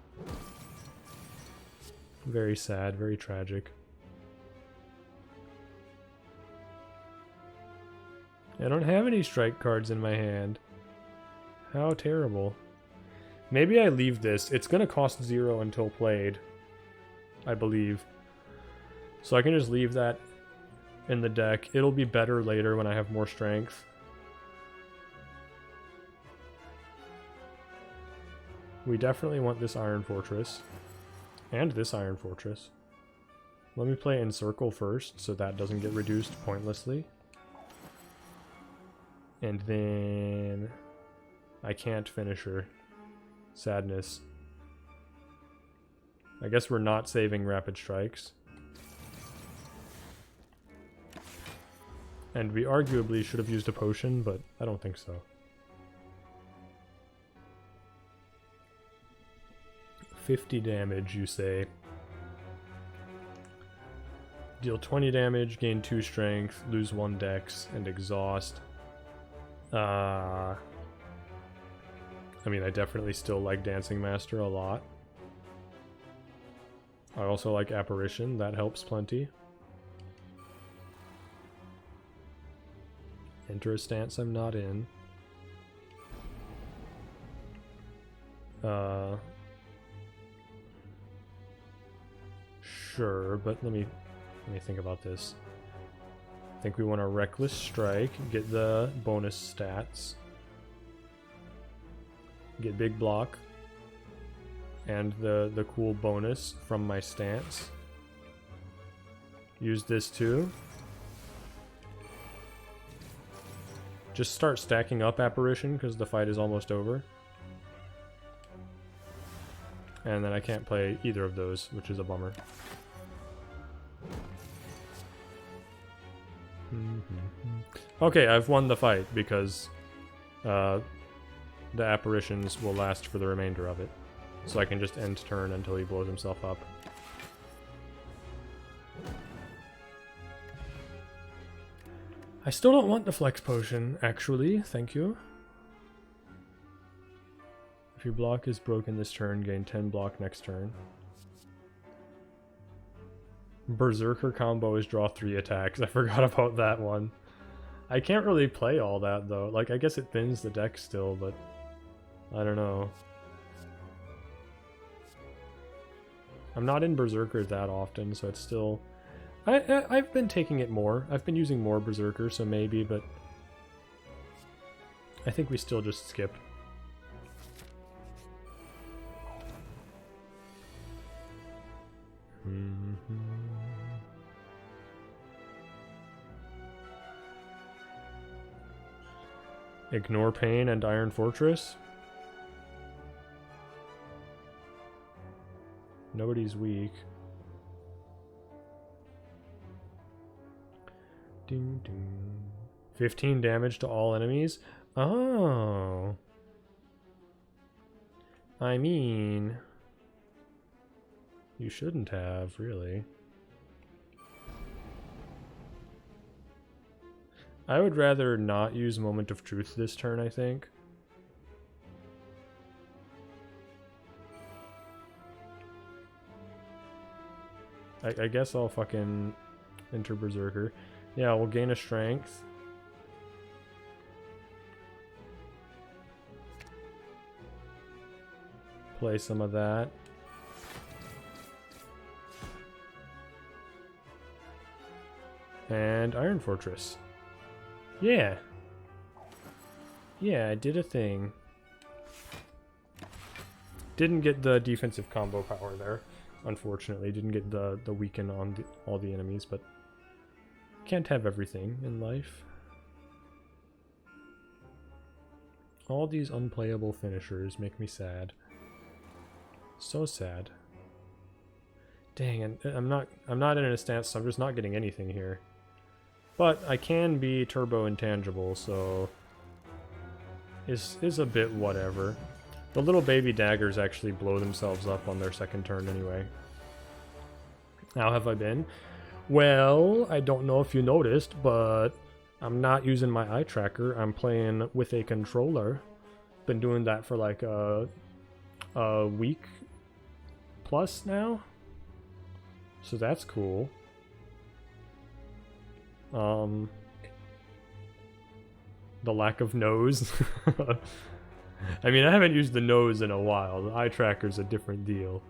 Very sad, very tragic. I don't have any strike cards in my hand. How terrible. Maybe I leave this. It's gonna cost 0 until played, I believe. So I can just leave that in the deck. It'll be better later when I have more strength. We definitely want this Iron Fortress. And this Iron Fortress. Let me play Encircle first, so that doesn't get reduced pointlessly. And then... I can't finish her. Sadness. I guess we're not saving Rapid Strikes. And we arguably should have used a potion, but I don't think so. 50 damage, you say. Deal 20 damage, gain 2 strength, lose 1 dex, and exhaust. I mean, I definitely still like Dancing Master a lot. I also like Apparition, that helps plenty. Enter a stance I'm not in. Sure, but let me think about this. I think we want a Reckless Strike, get the bonus stats, get Big Block, and the cool bonus from my stance. Use this too. Just start stacking up Apparition because the fight is almost over. And then I can't play either of those, which is a bummer. Okay, I've won the fight because the apparitions will last for the remainder of it. So I can just end turn until he blows himself up. I still don't want the flex potion, actually. Thank you. If your block is broken this turn, gain 10 block next turn. Berserker combo is draw 3 attacks. I forgot about that one. I can't really play all that though. Like, I guess it thins the deck still, but I don't know. I'm not in Berserker that often, so it's still... I've been taking it more. I've been using more Berserker, so maybe, but I think we still just skip. Ignore Pain and Iron Fortress. Nobody's weak. Ding, ding. 15 damage to all enemies. Oh. I mean, you shouldn't have, really. I would rather not use Moment of Truth this turn, I think. I guess I'll fucking enter Berserker. Yeah, we'll gain a strength. Play some of that. And Iron Fortress. Yeah. Yeah, I did a thing. Didn't get the defensive combo power there, unfortunately. Didn't get the weaken on all the enemies, but can't have everything in life. All these unplayable finishers make me sad. So sad. Dang, and I'm not in a stance, so I'm just not getting anything here. But I can be turbo intangible, so is a bit whatever. The little baby daggers actually blow themselves up on their second turn anyway. How have I been? Well, I don't know if you noticed, but I'm not using my eye tracker. I'm playing with a controller. Been doing that for like a week plus now. So that's cool. The lack of nose. I mean, I haven't used the nose in a while. The eye tracker's a different deal.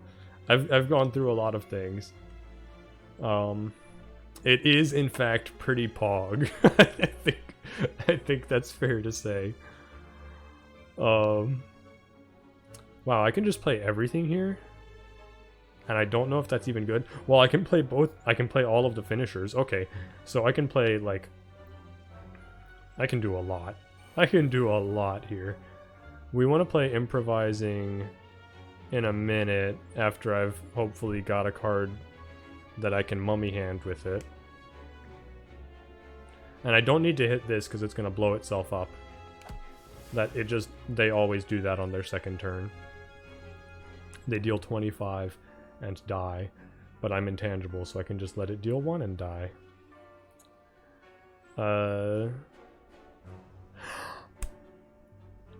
I've gone through a lot of things. It is in fact pretty pog. I think that's fair to say. Wow, I can just play everything here. And I don't know if that's even good. Well, I can play both. I can play all of the finishers. Okay, so I can play, like... I can do a lot. I can do a lot here. We want to play improvising in a minute after I've hopefully got a card that I can mummy hand with it. And I don't need to hit this because it's going to blow itself up. They always do that on their second turn. They deal 25 and die, but I'm intangible, so I can just let it deal 1 and die.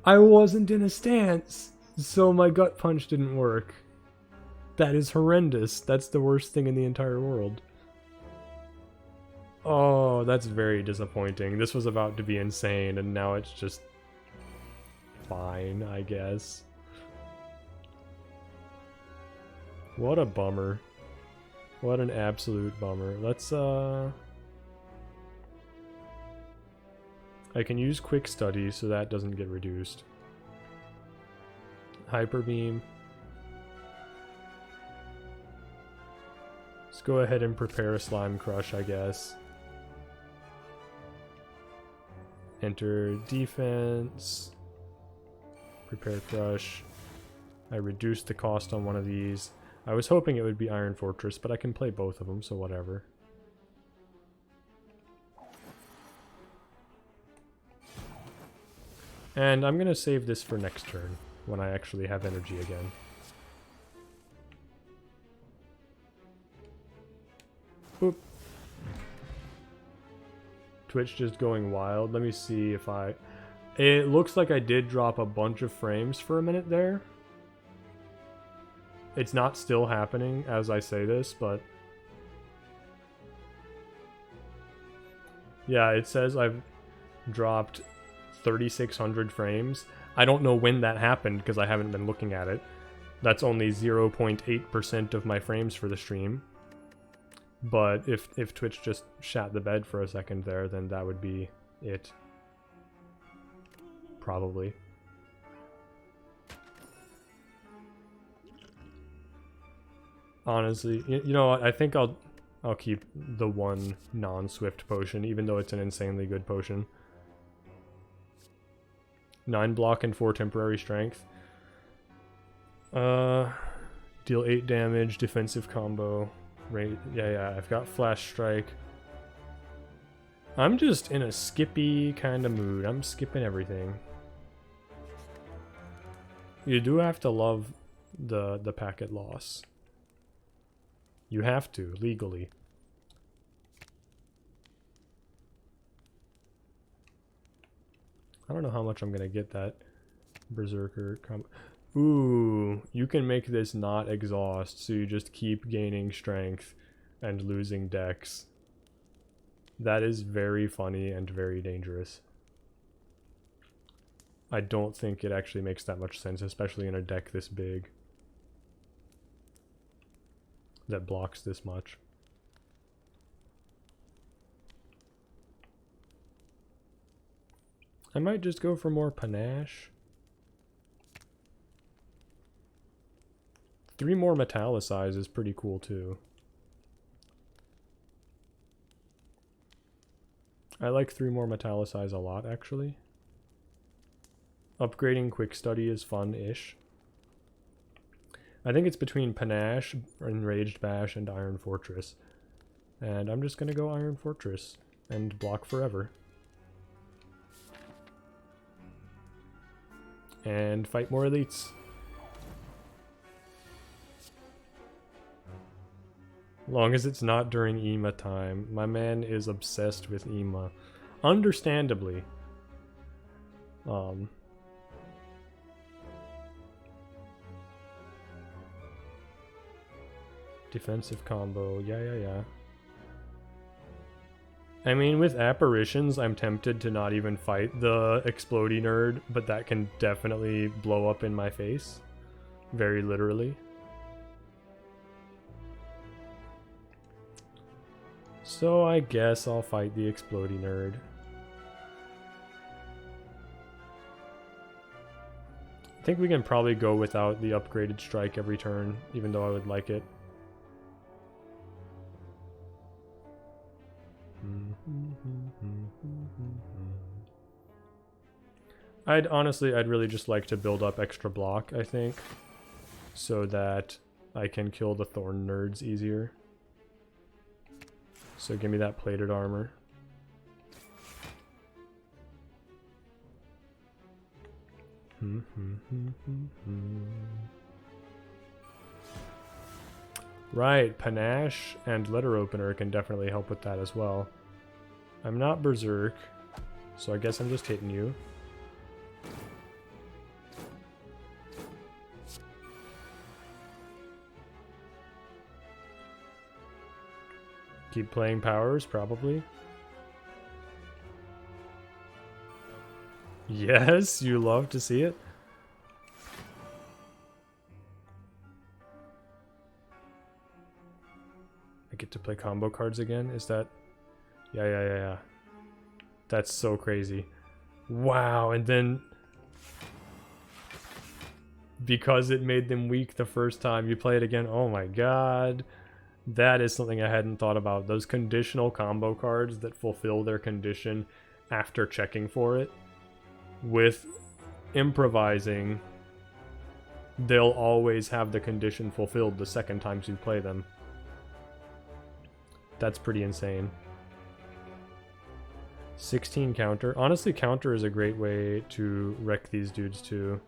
I wasn't in a stance, so my gut punch didn't work. That is horrendous. That's the worst thing in the entire world. Oh, that's very disappointing. This was about to be insane, and now it's just fine, I guess. What a bummer. What an absolute bummer. Let's, I can use Quick Study, so that doesn't get reduced. Hyper Beam. Let's go ahead and prepare a Slime Crush, I guess. Enter Defense. Prepare Crush. I reduced the cost on one of these. I was hoping it would be Iron Fortress, but I can play both of them, so whatever. And I'm going to save this for next turn, when I actually have energy again. Boop. Twitch just going wild. Let me see if I... It looks like I did drop a bunch of frames for a minute there. It's not still happening as I say this, but... Yeah, it says I've dropped 3,600 frames. I don't know when that happened because I haven't been looking at it. That's only 0.8% of my frames for the stream. But if Twitch just shat the bed for a second there, then that would be it. Probably. Honestly, you know what? I think I'll keep the one non-swift potion, even though it's an insanely good potion. 9 block and 4 temporary strength. Deal 8 damage, defensive combo. Yeah, I've got Flash Strike. I'm just in a skippy kind of mood. I'm skipping everything. You do have to love the packet loss. You have to, legally. I don't know how much I'm gonna get that Berserker combo. Ooh, you can make this not exhaust, so you just keep gaining strength and losing dex. That is very funny and very dangerous. I don't think it actually makes that much sense, especially in a deck this big that blocks this much. I might just go for more panache. 3 more metallicize is pretty cool too. I like 3 more metallicize a lot, actually. Upgrading Quick Study is fun-ish. I think it's between Panache, Enraged Bash, and Iron Fortress. And I'm just gonna go Iron Fortress and block forever. and fight more elites. Long as it's not during EMA time. My man is obsessed with EMA. Understandably. Defensive combo. Yeah. I mean, with apparitions, I'm tempted to not even fight the explodey nerd, but that can definitely blow up in my face. Very literally. So I guess I'll fight the explodey nerd. I think we can probably go without the upgraded strike every turn, even though I would like it. I'd really just like to build up extra block, I think, so that I can kill the thorn nerds easier. So give me that plated armor. Right, Panache and Letter Opener can definitely help with that as well. I'm not Berserk, so I guess I'm just hitting you. Keep playing powers, probably. Yes, you love to see it. I get to play combo cards again? Is that... Yeah. That's so crazy. Wow, and then... because it made them weak the first time, you play it again. Oh my god. That is something I hadn't thought about. Those conditional combo cards that fulfill their condition after checking for it. With improvising, they'll always have the condition fulfilled the second time you play them. That's pretty insane. 16 counter. Honestly, counter is a great way to wreck these dudes too.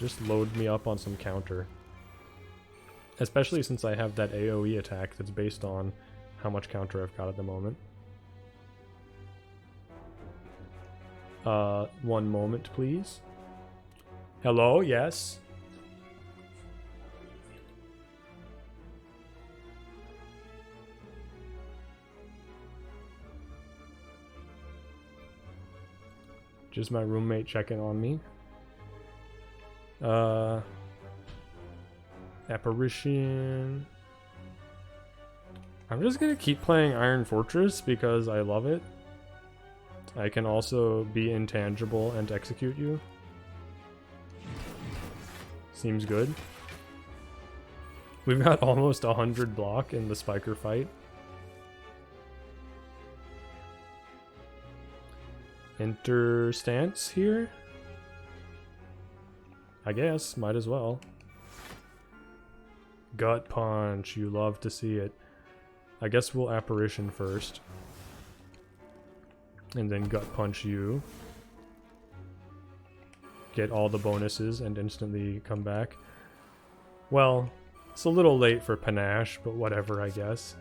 Just load me up on some counter. Especially since I have that AoE attack that's based on how much counter I've got at the moment. 1 moment, please. Hello, yes? Just my roommate checking on me. Apparition. I'm just gonna keep playing Iron Fortress because I love it. I can also be intangible and execute you. Seems good. We've got almost 100 block in the Spiker fight. Enter stance here? I guess, might as well. Gut punch, you love to see it. I guess we'll apparition first. And then gut punch you. Get all the bonuses and instantly come back. Well, it's a little late for Panache, but whatever, I guess.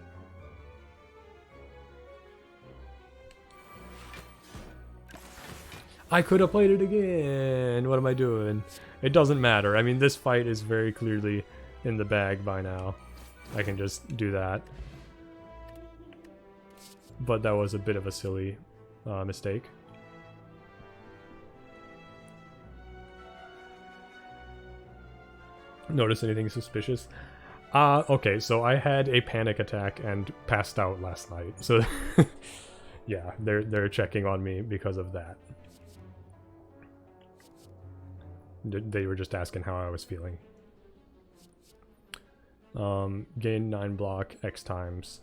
I could have played it again! What am I doing? It doesn't matter. I mean, this fight is very clearly in the bag by now. I can just do that. But that was a bit of a silly mistake. Notice anything suspicious? Okay, so I had a panic attack and passed out last night. So, yeah, they're checking on me because of that. They were just asking how I was feeling. Gain 9 block X times.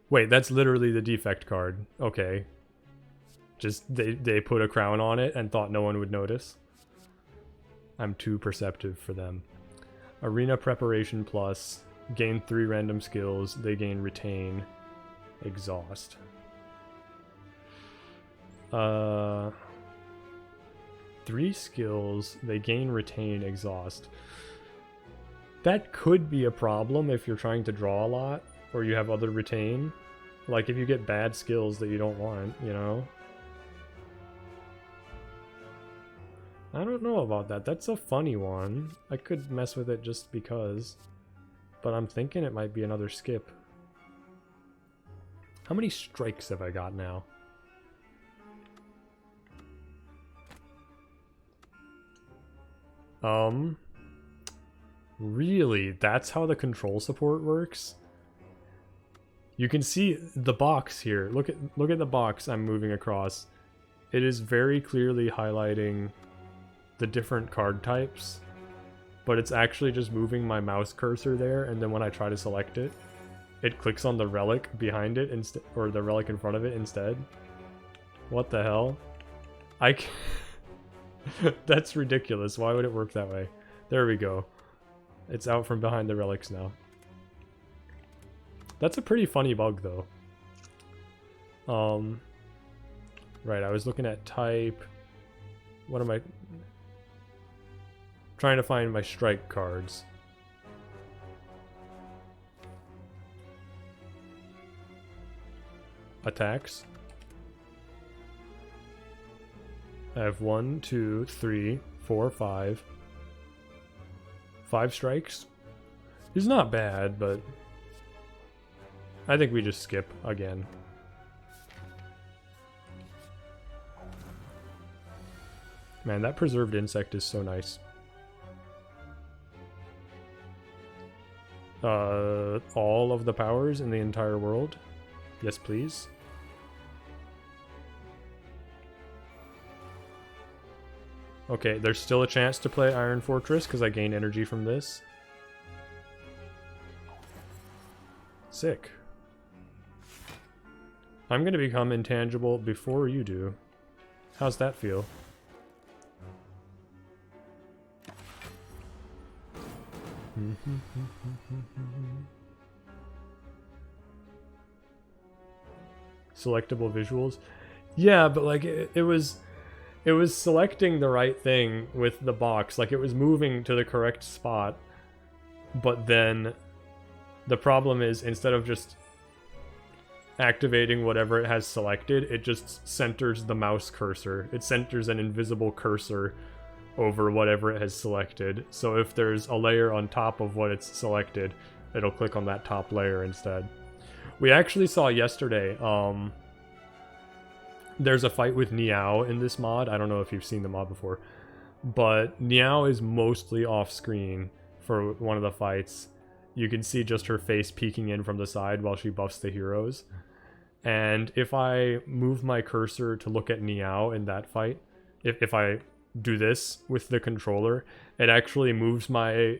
Wait, that's literally the defect card. Okay. Just, they put a crown on it and thought no one would notice. I'm too perceptive for them. Arena Preparation Plus. Gain 3 random skills. They gain Retain. Exhaust. 3 skills, they gain, retain, exhaust. That could be a problem if you're trying to draw a lot, or you have other retain. Like if you get bad skills that you don't want, you know? I don't know about that. That's a funny one. I could mess with it just because. But I'm thinking it might be another skip. How many strikes have I got now? Really? That's how the control support works? You can see the box here. Look at the box I'm moving across. It is very clearly highlighting the different card types, but it's actually just moving my mouse cursor there, and then when I try to select it, it clicks on the relic behind it instead, or the relic in front of it instead. What the hell? That's ridiculous. Why would it work that way? There we go. It's out from behind the relics now. That's a pretty funny bug, though. Right, I was looking at type. What am I... Trying to find my strike cards. Attacks. I have 1, 2, 3, 4, 5. 5 strikes. It's not bad, but I think we just skip again. Man, that preserved insect is so nice. All of the powers in the entire world? Yes, please. Okay, there's still a chance to play Iron Fortress because I gain energy from this. Sick. I'm gonna become intangible before you do. How's that feel? Selectable visuals? Yeah, but like it was selecting the right thing with the box. Like it was moving to the correct spot, but then the problem is instead of just activating whatever it has selected, it just centers the mouse cursor. It centers an invisible cursor over whatever it has selected. So if there's a layer on top of what it's selected, it'll click on that top layer instead. We actually saw yesterday, there's a fight with Niao in this mod. I don't know if you've seen the mod before, but Niao is mostly off screen for one of the fights. You can see just her face peeking in from the side while she buffs the heroes. And if I move my cursor to look at Niao in that fight, if I do this with the controller, it actually moves my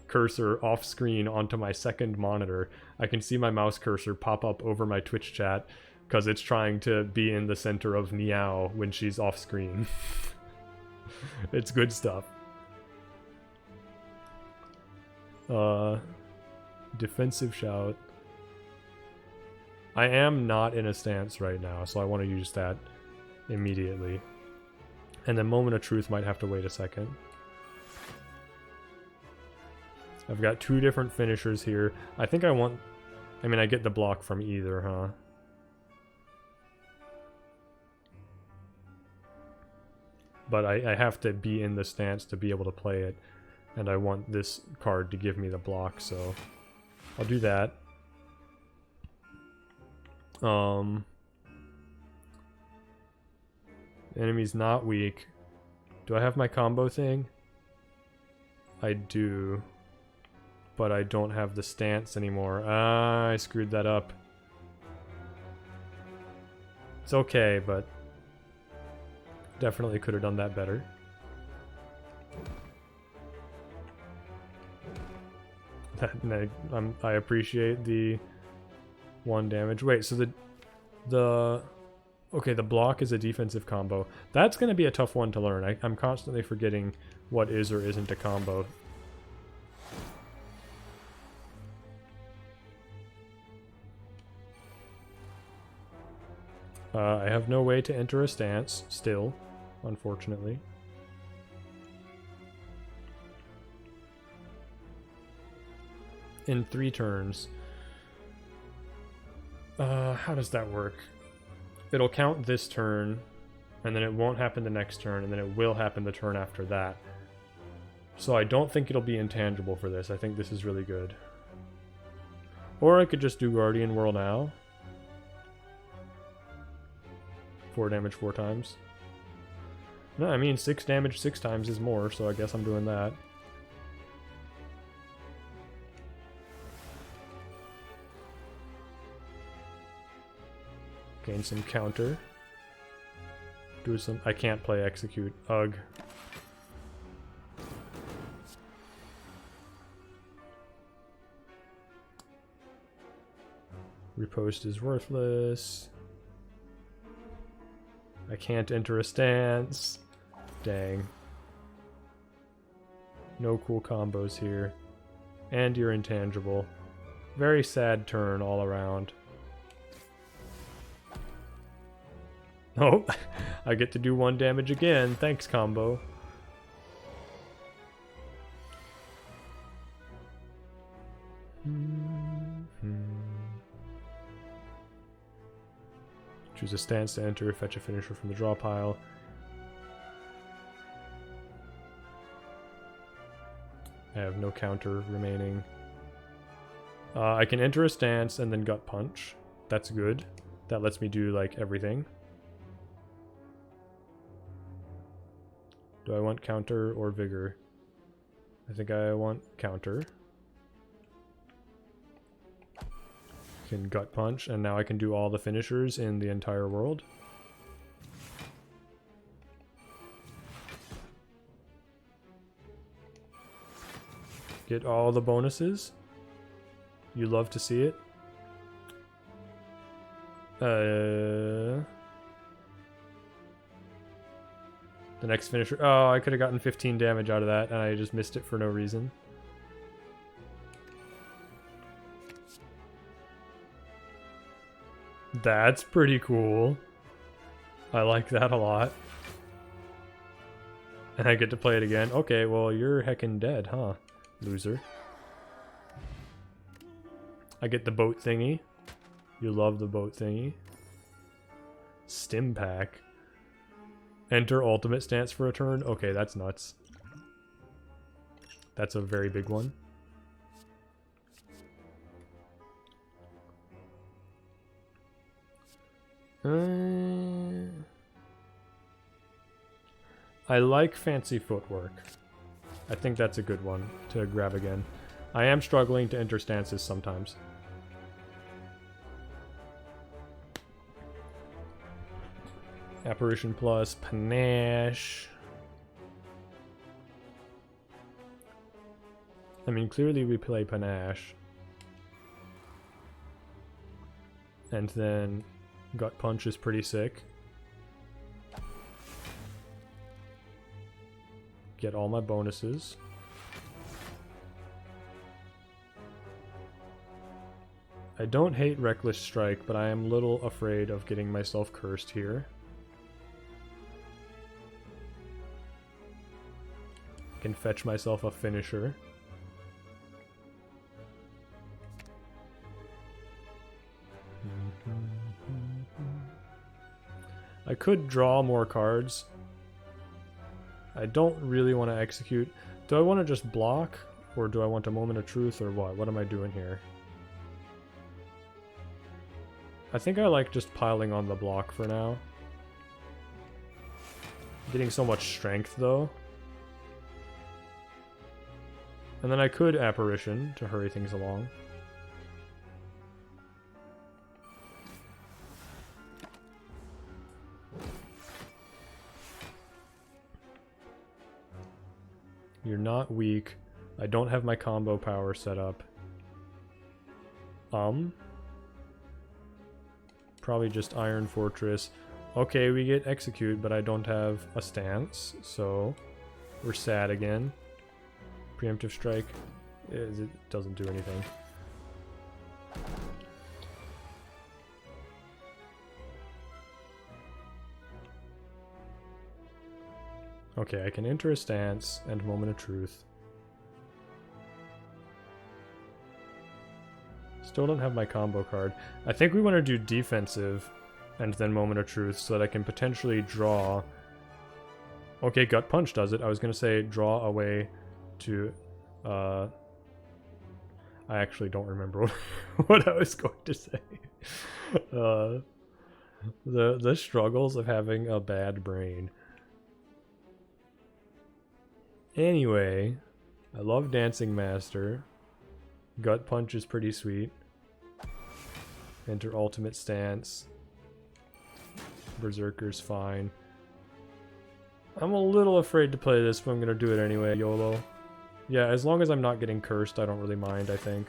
cursor off screen onto my second monitor. I can see my mouse cursor pop up over my Twitch chat because it's trying to be in the center of Niao when she's off screen. It's good stuff. Defensive shout. I am not in a stance right now, so I want to use that immediately. And then Moment of Truth might have to wait a second. I've got 2 different finishers here. I think I want... I mean, I get the block from either, huh? But I have to be in the stance to be able to play it. And I want this card to give me the block, so... I'll do that. Enemy's not weak. Do I have my combo thing? I do. But I don't have the stance anymore. Ah, I screwed that up. It's okay, but definitely could have done that better. I appreciate the 1 damage. Wait, so okay, the block is a defensive combo. That's going to be a tough one to learn. I'm constantly forgetting what is or isn't a combo. I have no way to enter a stance still, unfortunately. In 3 turns. How does that work? It'll count this turn, and then it won't happen the next turn, and then it will happen the turn after that. So I don't think it'll be intangible for this. I think this is really good. Or I could just do Guardian Whirl now. 4 damage 4 times. No, I mean 6 damage 6 times is more, so I guess I'm doing that. Gain some counter. Do some... I can't play execute. Ugh. Riposte is worthless. I can't enter a stance. Dang. No cool combos here. And you're intangible. Very sad turn all around. Oh, I get to do 1 damage again. Thanks, combo. Choose a stance to enter, fetch a finisher from the draw pile. I have no counter remaining. I can enter a stance and then gut punch. That's good. That lets me do like everything. Do I want counter or vigor? I think I want counter. Can gut punch, and now I can do all the finishers in the entire world. Get all the bonuses. You love to see it. The next finisher. Oh, I could have gotten 15 damage out of that, and I just missed it for no reason. That's pretty cool. I like that a lot. And I get to play it again. Okay, well, you're heckin' dead, huh? Loser. I get the boat thingy. You love the boat thingy. Stim pack. Enter ultimate stance for a turn. Okay, that's nuts. That's a very big one. I like fancy footwork. I think that's a good one to grab again. I am struggling to enter stances sometimes. Apparition plus panache. I mean, clearly we play panache. And then gut punch is pretty sick. Get all my bonuses. I don't hate Reckless Strike, but I am a little afraid of getting myself cursed here. I can fetch myself a finisher. I could draw more cards. I don't really want to execute. Do I want to just block? Or do I want a moment of truth or what? What am I doing here? I think I like just piling on the block for now. Getting so much strength though. And then I could Apparition to hurry things along. You're not weak. I don't have my combo power set up. Probably just Iron Fortress. Okay, we get Execute, but I don't have a stance, so we're sad again. Preemptive Strike. It doesn't do anything. Okay, I can enter a stance and Moment of Truth. Still don't have my combo card. I think we want to do defensive and then Moment of Truth so that I can potentially draw. Okay, Gut Punch does it. I was going to say draw away to... I actually don't remember what I was going to say. The struggles of having a bad brain. Anyway, I love Dancing Master. Gut Punch is pretty sweet. Enter Ultimate Stance. Berserker's fine. I'm a little afraid to play this, but I'm gonna do it anyway, YOLO. Yeah, as long as I'm not getting cursed, I don't really mind, I think.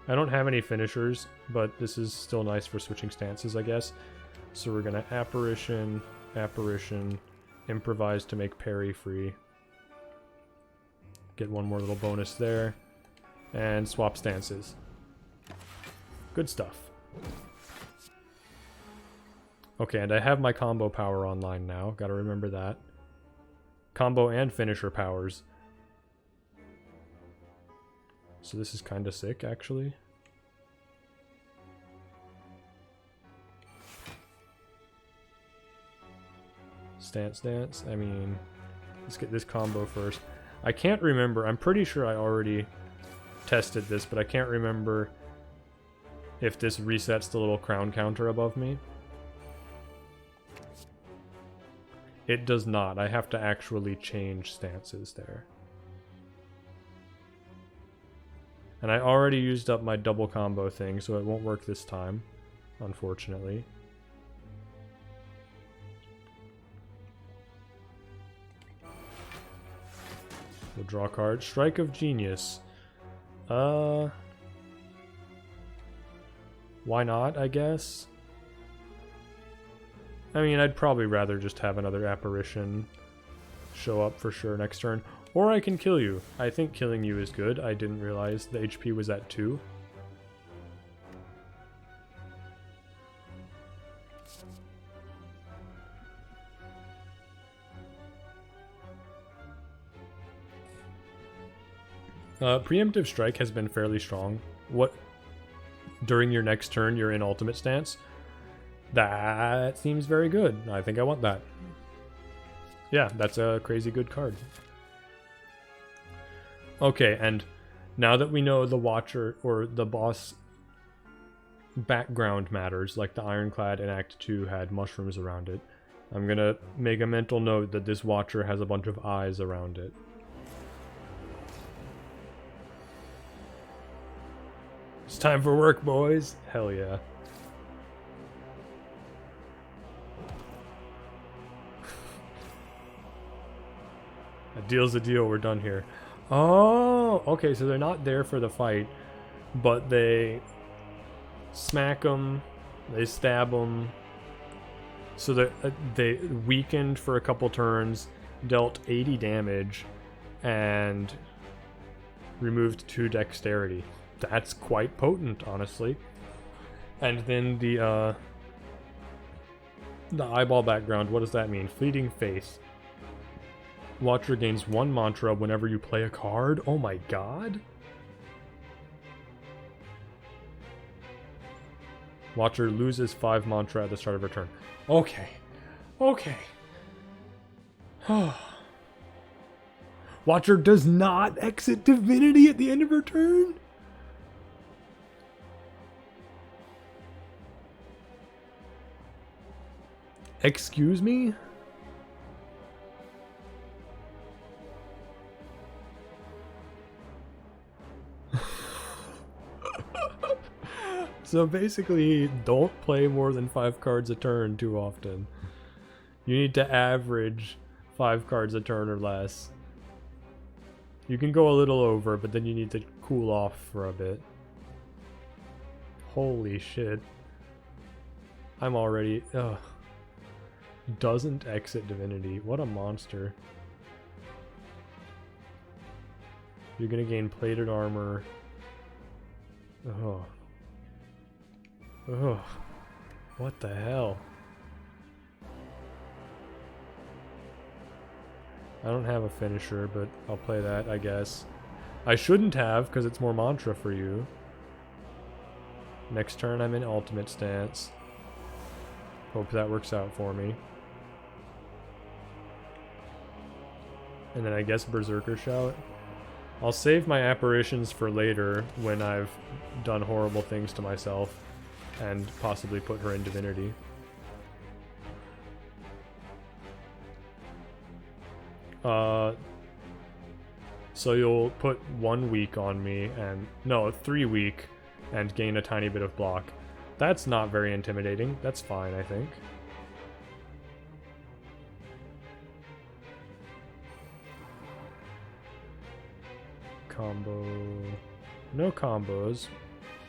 I don't have any finishers, but this is still nice for switching stances, I guess. So we're gonna Apparition, Apparition, Improvise to make parry free. Get one more little bonus there. And swap stances. Good stuff. Okay, and I have my combo power online now. Gotta remember that. Combo and finisher powers. So this is kind of sick, actually. Stance dance. I mean, let's get this combo first. I can't remember. I'm pretty sure I already tested this, but I can't remember if this resets the little crown counter above me. It does not. I have to actually change stances there. And I already used up my double combo thing, so it won't work this time, unfortunately. We'll draw a card. Strike of Genius. Why not, I guess? I mean, I'd probably rather just have another Apparition show up for sure next turn. Or I can kill you. I think killing you is good. I didn't realize the HP was at 2. Preemptive Strike has been fairly strong. What? During your next turn, you're in Ultimate Stance? That seems very good. I think I want that. Yeah, that's a crazy good card. Okay, and now that we know the Watcher or the boss background matters, like the Ironclad in Act 2 had mushrooms around it, I'm gonna make a mental note that this Watcher has a bunch of eyes around it. It's time for work, boys! Hell yeah. A deal's a deal, we're done here. Oh, okay, so they're not there for the fight, but they smack them, they stab them, so that they weakened for a couple turns, dealt 80 damage, and removed 2 dexterity. That's quite potent, honestly. And then the eyeball background, what does that mean? Fleeting Faith. Watcher gains 1 mantra whenever you play a card? Oh my god. Watcher loses 5 mantra at the start of her turn. Okay. Okay. Watcher does not exit Divinity at the end of her turn? Excuse me? So basically, don't play more than 5 cards a turn too often. You need to average 5 cards a turn or less. You can go a little over, but then you need to cool off for a bit. Holy shit. I'm already... Ugh. Doesn't exit Divinity. What a monster. You're gonna gain plated armor. Oh. Oh. What the hell? I don't have a finisher, but I'll play that, I guess. I shouldn't have, because it's more mantra for you. Next turn I'm in ultimate stance. Hope that works out for me. And then I guess Berserker Shout. I'll save my apparitions for later when I've done horrible things to myself and possibly put her in divinity. So you'll put 1 week on me and... no, 3 week and gain a tiny bit of block. That's not very intimidating. That's fine, I think. Combo... no combos,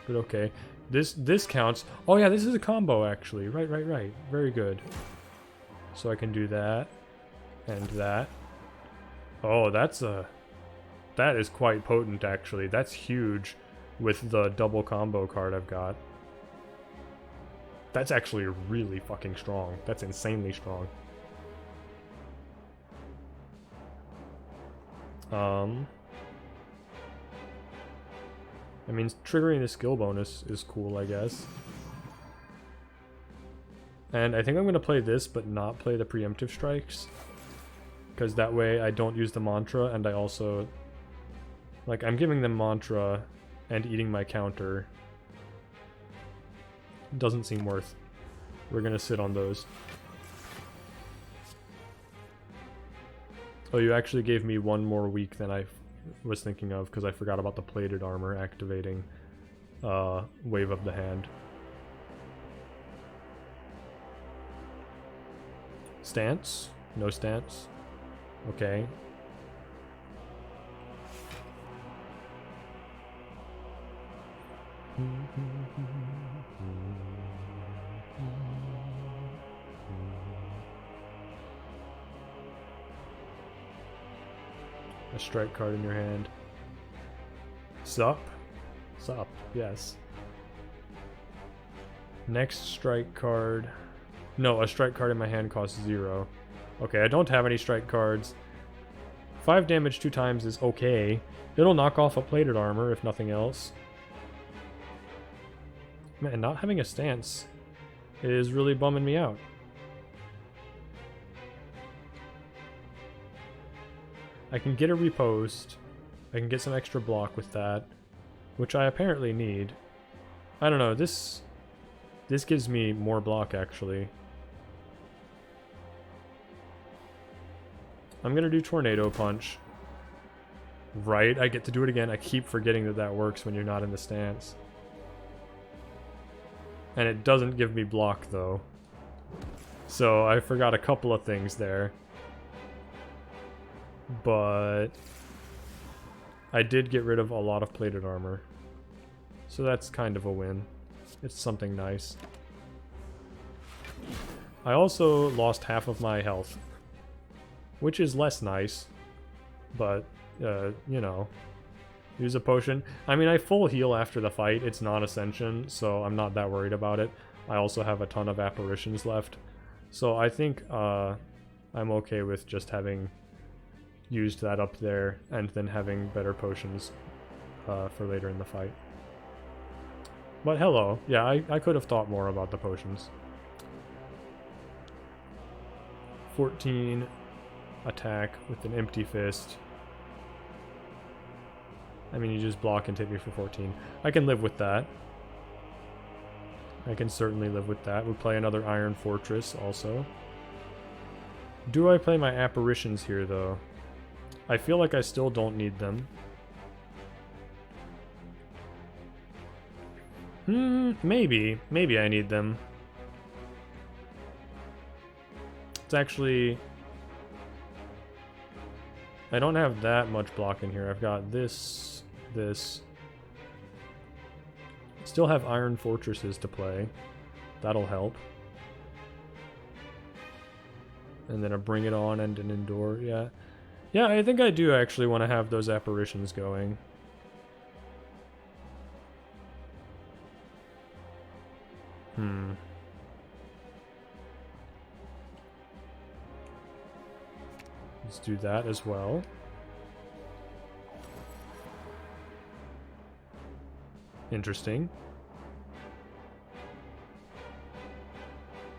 but okay. This counts. Oh yeah, this is a combo actually. Right. Very good. So I can do that and that. Oh, that is quite potent actually. That's huge with the double combo card I've got. That's actually really fucking strong. That's insanely strong. I mean, triggering the skill bonus is cool, I guess. And I think I'm going to play this, but not play the preemptive strikes. Because that way I don't use the mantra, and I also... like, I'm giving them mantra and eating my counter. Doesn't seem worth. We're going to sit on those. Oh, you actually gave me 1 more week than I was thinking of, because I forgot about the plated armor activating Wave of the Hand. Stance? No stance? Okay. A strike card in your hand. Sup? Sup, yes. Next strike card. No, a strike card in my hand costs 0. Okay, I don't have any strike cards. 5 damage 2 times is okay. It'll knock off a plated armor, if nothing else. Man, not having a stance is really bumming me out. I can get a repost. I can get some extra block with that, which I apparently need. I don't know, this gives me more block, actually. I'm gonna do Tornado Punch. Right, I get to do it again. I keep forgetting that that works when you're not in the stance. And it doesn't give me block, though. So I forgot a couple of things there. But I did get rid of a lot of plated armor. So that's kind of a win. It's something nice. I also lost half of my health, which is less nice, but, you know, use a potion. I mean, I full heal after the fight. It's non-ascension, so I'm not that worried about it. I also have a ton of apparitions left, so I think I'm okay with just having used that up there and then having better potions for later in the fight. But hello, yeah, I could have thought more about the potions. 14 attack with an empty fist. I mean, you just block and hit me for 14. I can live with that. I can certainly live with that. We'll play another Iron Fortress also. Do I play my apparitions here, though? I feel like I still don't need them. Maybe. Maybe I need them. It's actually... I don't have that much block in here. I've got this, this. Still have Iron Fortresses to play. That'll help. And then a Bring It On and an Endure, yeah. Yeah, I think I do actually want to have those apparitions going. Let's do that as well. Interesting.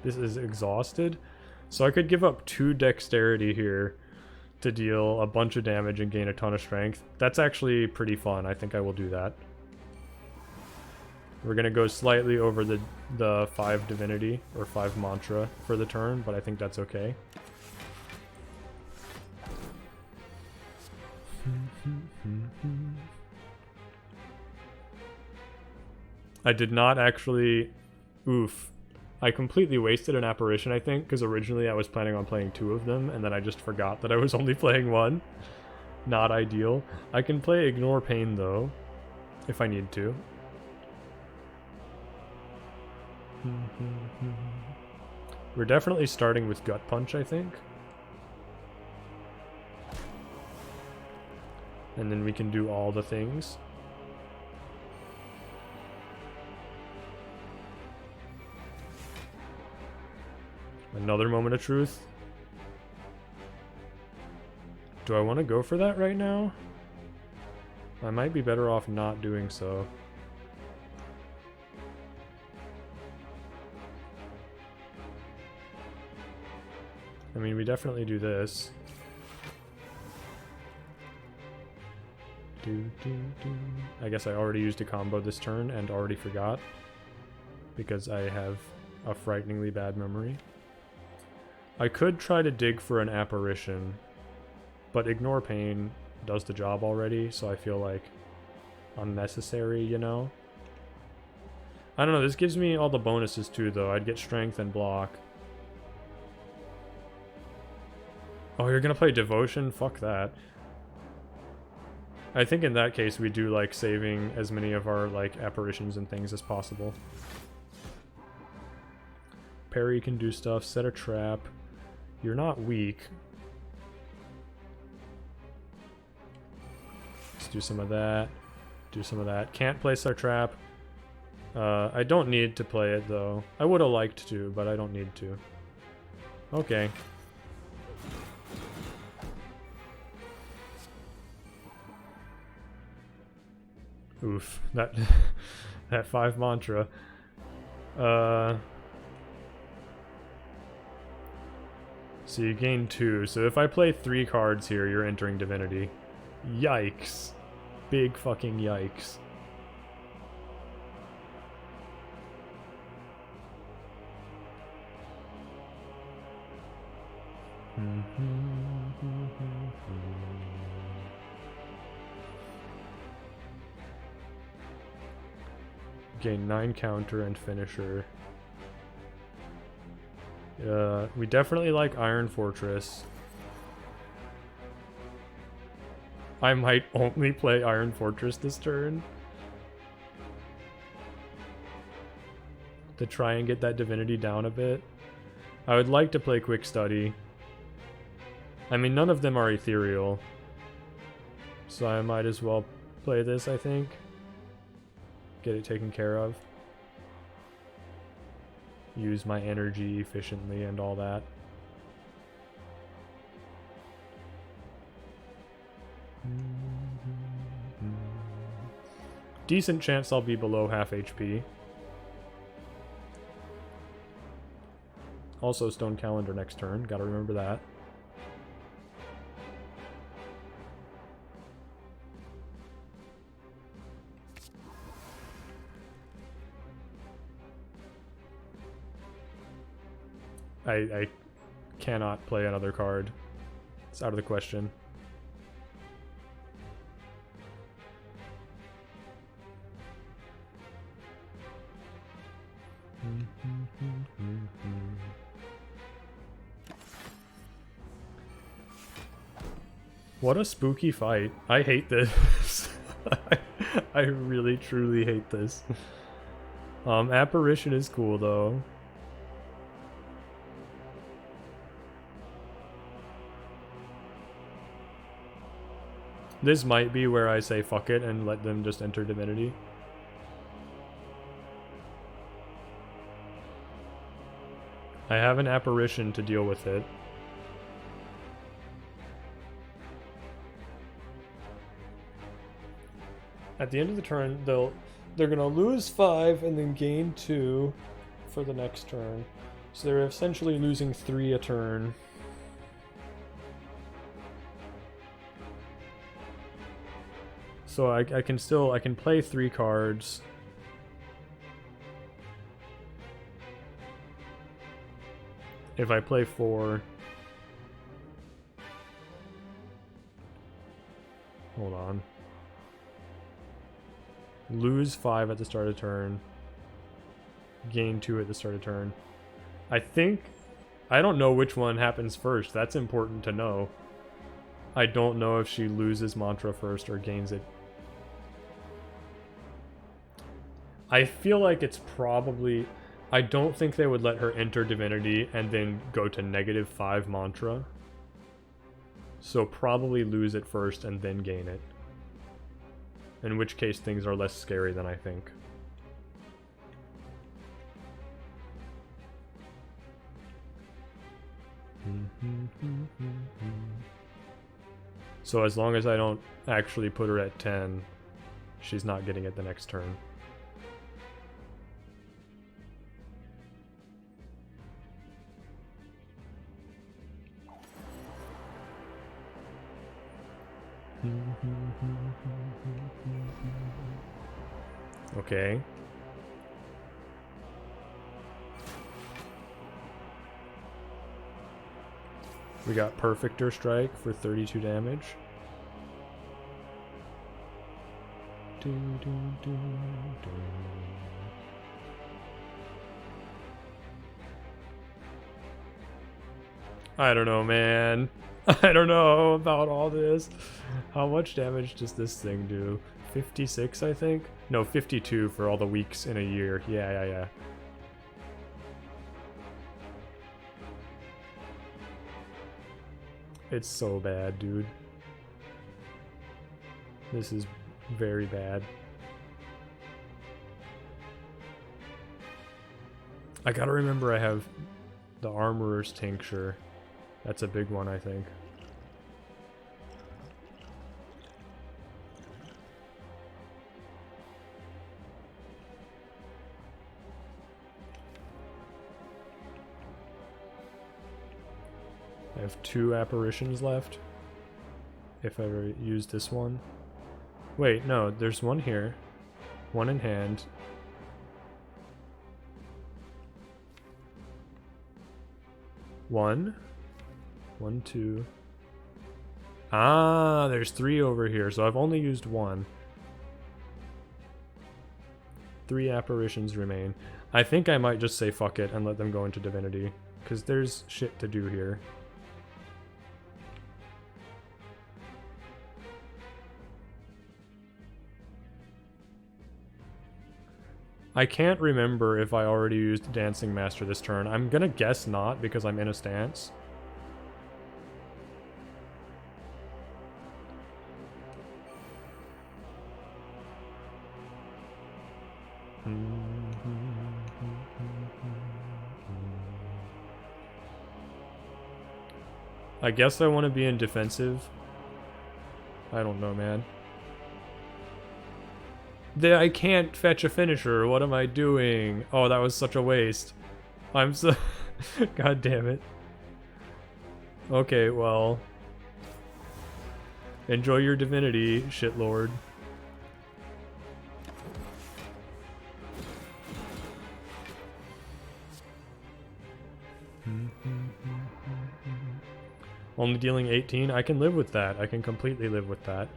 This is exhausted. So I could give up 2 dexterity here to deal a bunch of damage and gain a ton of strength. That's actually pretty fun. I think I will do that. We're gonna go slightly over the 5 divinity or 5 mantra for the turn, but I think that's okay. I did not actually... Oof. I completely wasted an apparition, I think, because originally I was planning on playing 2 of them, and then I just forgot that I was only playing 1. Not ideal. I can play Ignore Pain, though, if I need to. We're definitely starting with Gut Punch, I think. And then we can do all the things. Another moment of truth. Do I want to go for that right now? I might be better off not doing so. I mean, we definitely do this. I guess I already used a combo this turn and already forgot. Because I have a frighteningly bad memory. I could try to dig for an apparition, but Ignore Pain does the job already, so I feel like unnecessary, you know? I don't know, this gives me all the bonuses too, though. I'd get strength and block. Oh, you're gonna play Devotion? Fuck that. I think in that case we do like saving as many of our like apparitions and things as possible. Parry can do stuff, set a trap. You're not weak. Let's do some of that. Do some of that. Can't play set a trap. I don't need to play it though. I would have liked to, but I don't need to. Okay. Oof, that 5 mantra. So you gain 2. So if I play 3 cards here, you're entering Divinity. Yikes. Big fucking yikes. Gain 9 counter and finisher. We definitely like Iron Fortress. I might only play Iron Fortress this turn. To try and get that divinity down a bit. I would like to play Quick Study. I mean, none of them are ethereal. So I might as well play this, I think. Get it taken care of. Use my energy efficiently and all that. Decent chance I'll be below half HP. Also Stone Calendar next turn, gotta remember that. I cannot play another card. It's out of the question. What a spooky fight. I hate this. I really truly hate this. Apparition is cool though. This might be where I say fuck it and let them just enter Divinity. I have an apparition to deal with it. At the end of the turn, they're gonna lose 5 and then gain 2 for the next turn. So they're essentially losing 3 a turn. So I can play 3 cards. If I play 4. Hold on. Lose 5 at the start of turn. Gain 2 at the start of turn. I don't know which one happens first. That's important to know. I don't know if she loses mantra first or gains it. I feel like it's probably... I don't think they would let her enter Divinity and then go to -5 mantra. So probably lose it first and then gain it. In which case things are less scary than I think. So as long as I don't actually put her at 10, she's not getting it the next turn. Okay. We got Perfector Strike for 32 damage. I don't know, man. I don't know about all this. How much damage does this thing do? 56, I think? No, 52 for all the weeks in a year. Yeah. It's so bad, dude. This is very bad. I gotta remember I have the Armorer's Tincture. That's a big one, I think. I have 2 apparitions left. If I use this one. Wait, no, there's one here. One in hand. One, 2. Ah, there's 3 over here, so I've only used 1. 3 apparitions remain. I think I might just say fuck it and let them go into Divinity, because there's shit to do here. I can't remember if I already used Dancing Master this turn. I'm gonna guess not, because I'm in a stance. I guess I want to be in defensive. I don't know, man. I can't fetch a finisher. What am I doing? Oh, that was such a waste. I'm so... God damn it. Okay, well... Enjoy your divinity, shitlord. Only dealing 18? I can live with that. I can completely live with that.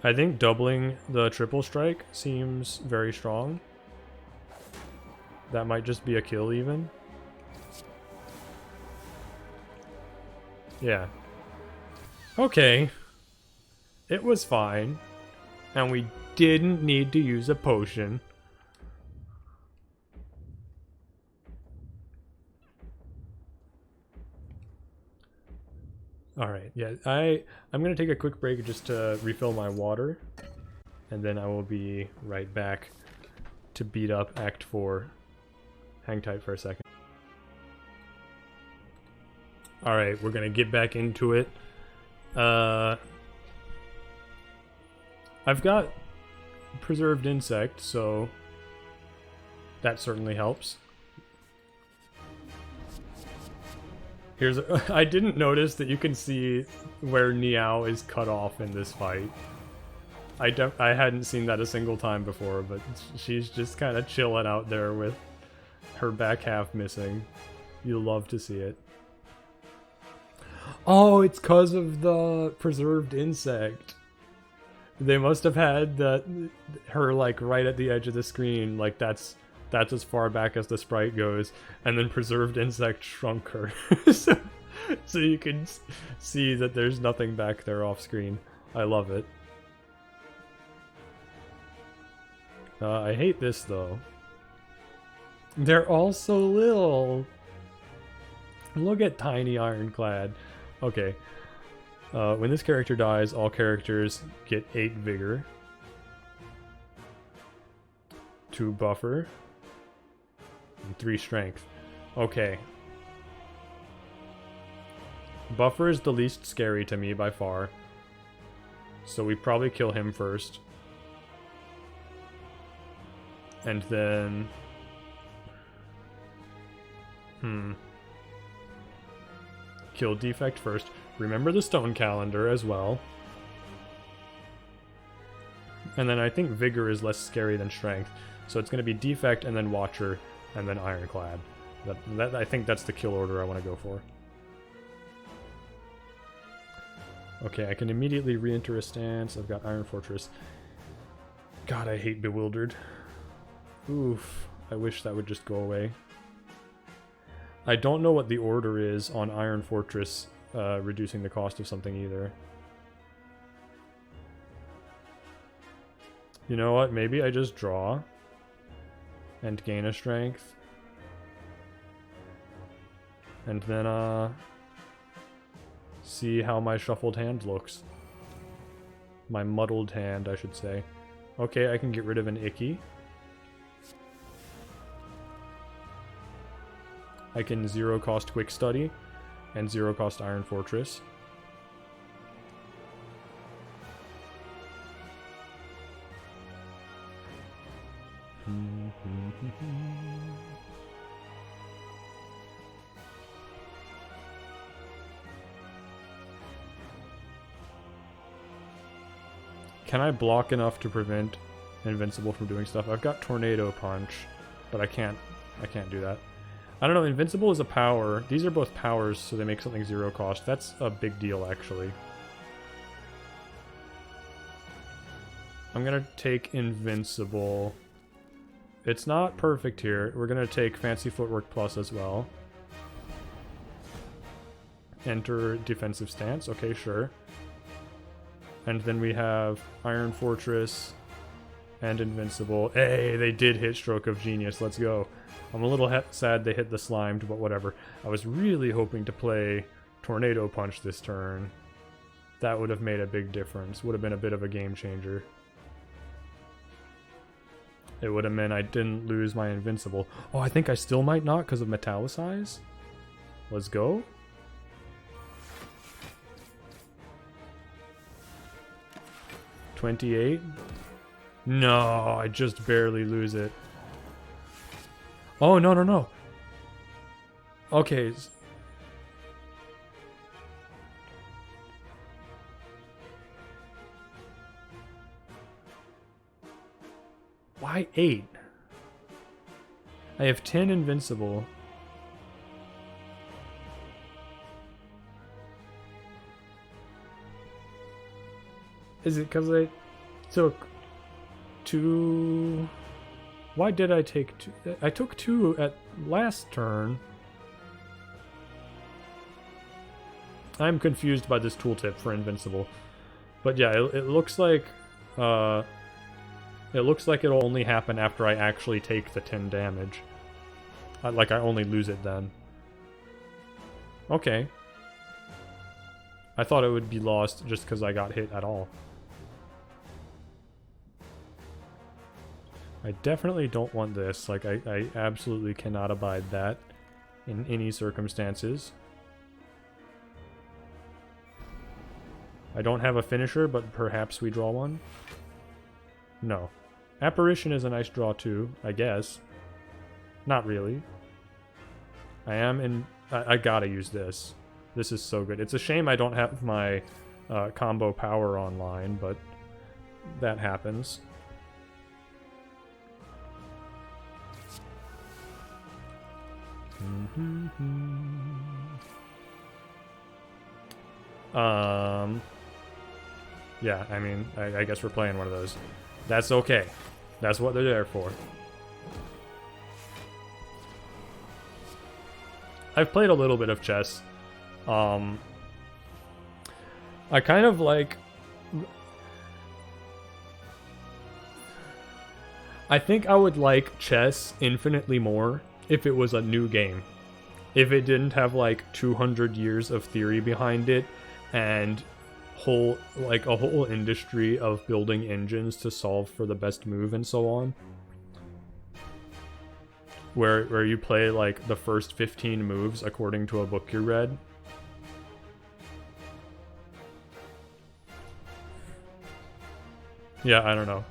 I think doubling the triple strike seems very strong. That might just be a kill even. Yeah. Okay. It was fine. And we didn't need to use a potion. Alright, yeah, I'm gonna take a quick break just to refill my water, and then I will be right back to beat up Act 4. Hang tight for a second. Alright, we're gonna get back into it. I've got preserved insect, so that certainly helps. I didn't notice that you can see where Niao is cut off in this fight. I hadn't seen that a single time before, but she's just kind of chilling out there with her back half missing. You'll love to see it. Oh, it's because of the preserved insect. They must have had her like right at the edge of the screen, like that's as far back as the sprite goes, and then preserved insect shrunk her. so you can see that there's nothing back there off screen. I love it. I hate this though. They're all so little. Look at tiny Ironclad. Okay. When this character dies, all characters get 8 vigor, 2 buffer, and 3 strength. Okay. Buffer is the least scary to me by far, so we probably kill him first. And then... Kill defect first. Remember the stone calendar as well. And then I think vigor is less scary than strength. So it's going to be defect and then watcher and then ironclad. I think that's the kill order I want to go for. Okay, I can immediately re-enter a stance. I've got Iron Fortress. God, I hate Bewildered. Oof. I wish that would just go away. I don't know what the order is on Iron Fortress reducing the cost of something either. You know what? Maybe I just draw and gain a strength. And then see how my shuffled hand looks. My muddled hand, I should say. Okay, I can get rid of an Icky. I can 0 cost Quick Study and 0 cost Iron Fortress. Can I block enough to prevent Invincible from doing stuff? I've got Tornado Punch, but I can't do that. I don't know, Invincible is a power. These are both powers, so they make something 0 cost. That's a big deal, actually. I'm gonna take Invincible. It's not perfect here. We're gonna take Fancy Footwork Plus as well. Enter Defensive Stance. Okay, sure. And then we have Iron Fortress and Invincible. Hey, they did hit Stroke of Genius. Let's go. I'm a little sad they hit the Slimed, but whatever. I was really hoping to play Tornado Punch this turn. That would have made a big difference. Would have been a bit of a game changer. It would have meant I didn't lose my Invincible. Oh, I think I still might not because of Metallicize. Let's go. $28. No, I just barely lose it. Oh, no, no, no. Okay. Why 8? I have 10 Invincible. Is it because I took 2... Why did I take 2? I took 2 at last turn. I'm confused by this tooltip for Invincible. But yeah, it looks like... it looks like it'll only happen after I actually take the 10 damage. Like, I only lose it then. Okay. I thought it would be lost just because I got hit at all. I definitely don't want this. Like, I absolutely cannot abide that in any circumstances. I don't have a finisher, but perhaps we draw one? No. Apparition is a nice draw too, I guess. Not really. I gotta use this. This is so good. It's a shame I don't have my combo power online, but that happens. Yeah, I mean, I guess we're playing one of those. That's okay. That's what they're there for. I've played a little bit of chess. I kind of like... I think I would like chess infinitely more if it was a new game. If it didn't have like 200 years of theory behind it and a whole industry of building engines to solve for the best move and so on. Where you play like the first 15 moves according to a book you read. Yeah, I don't know.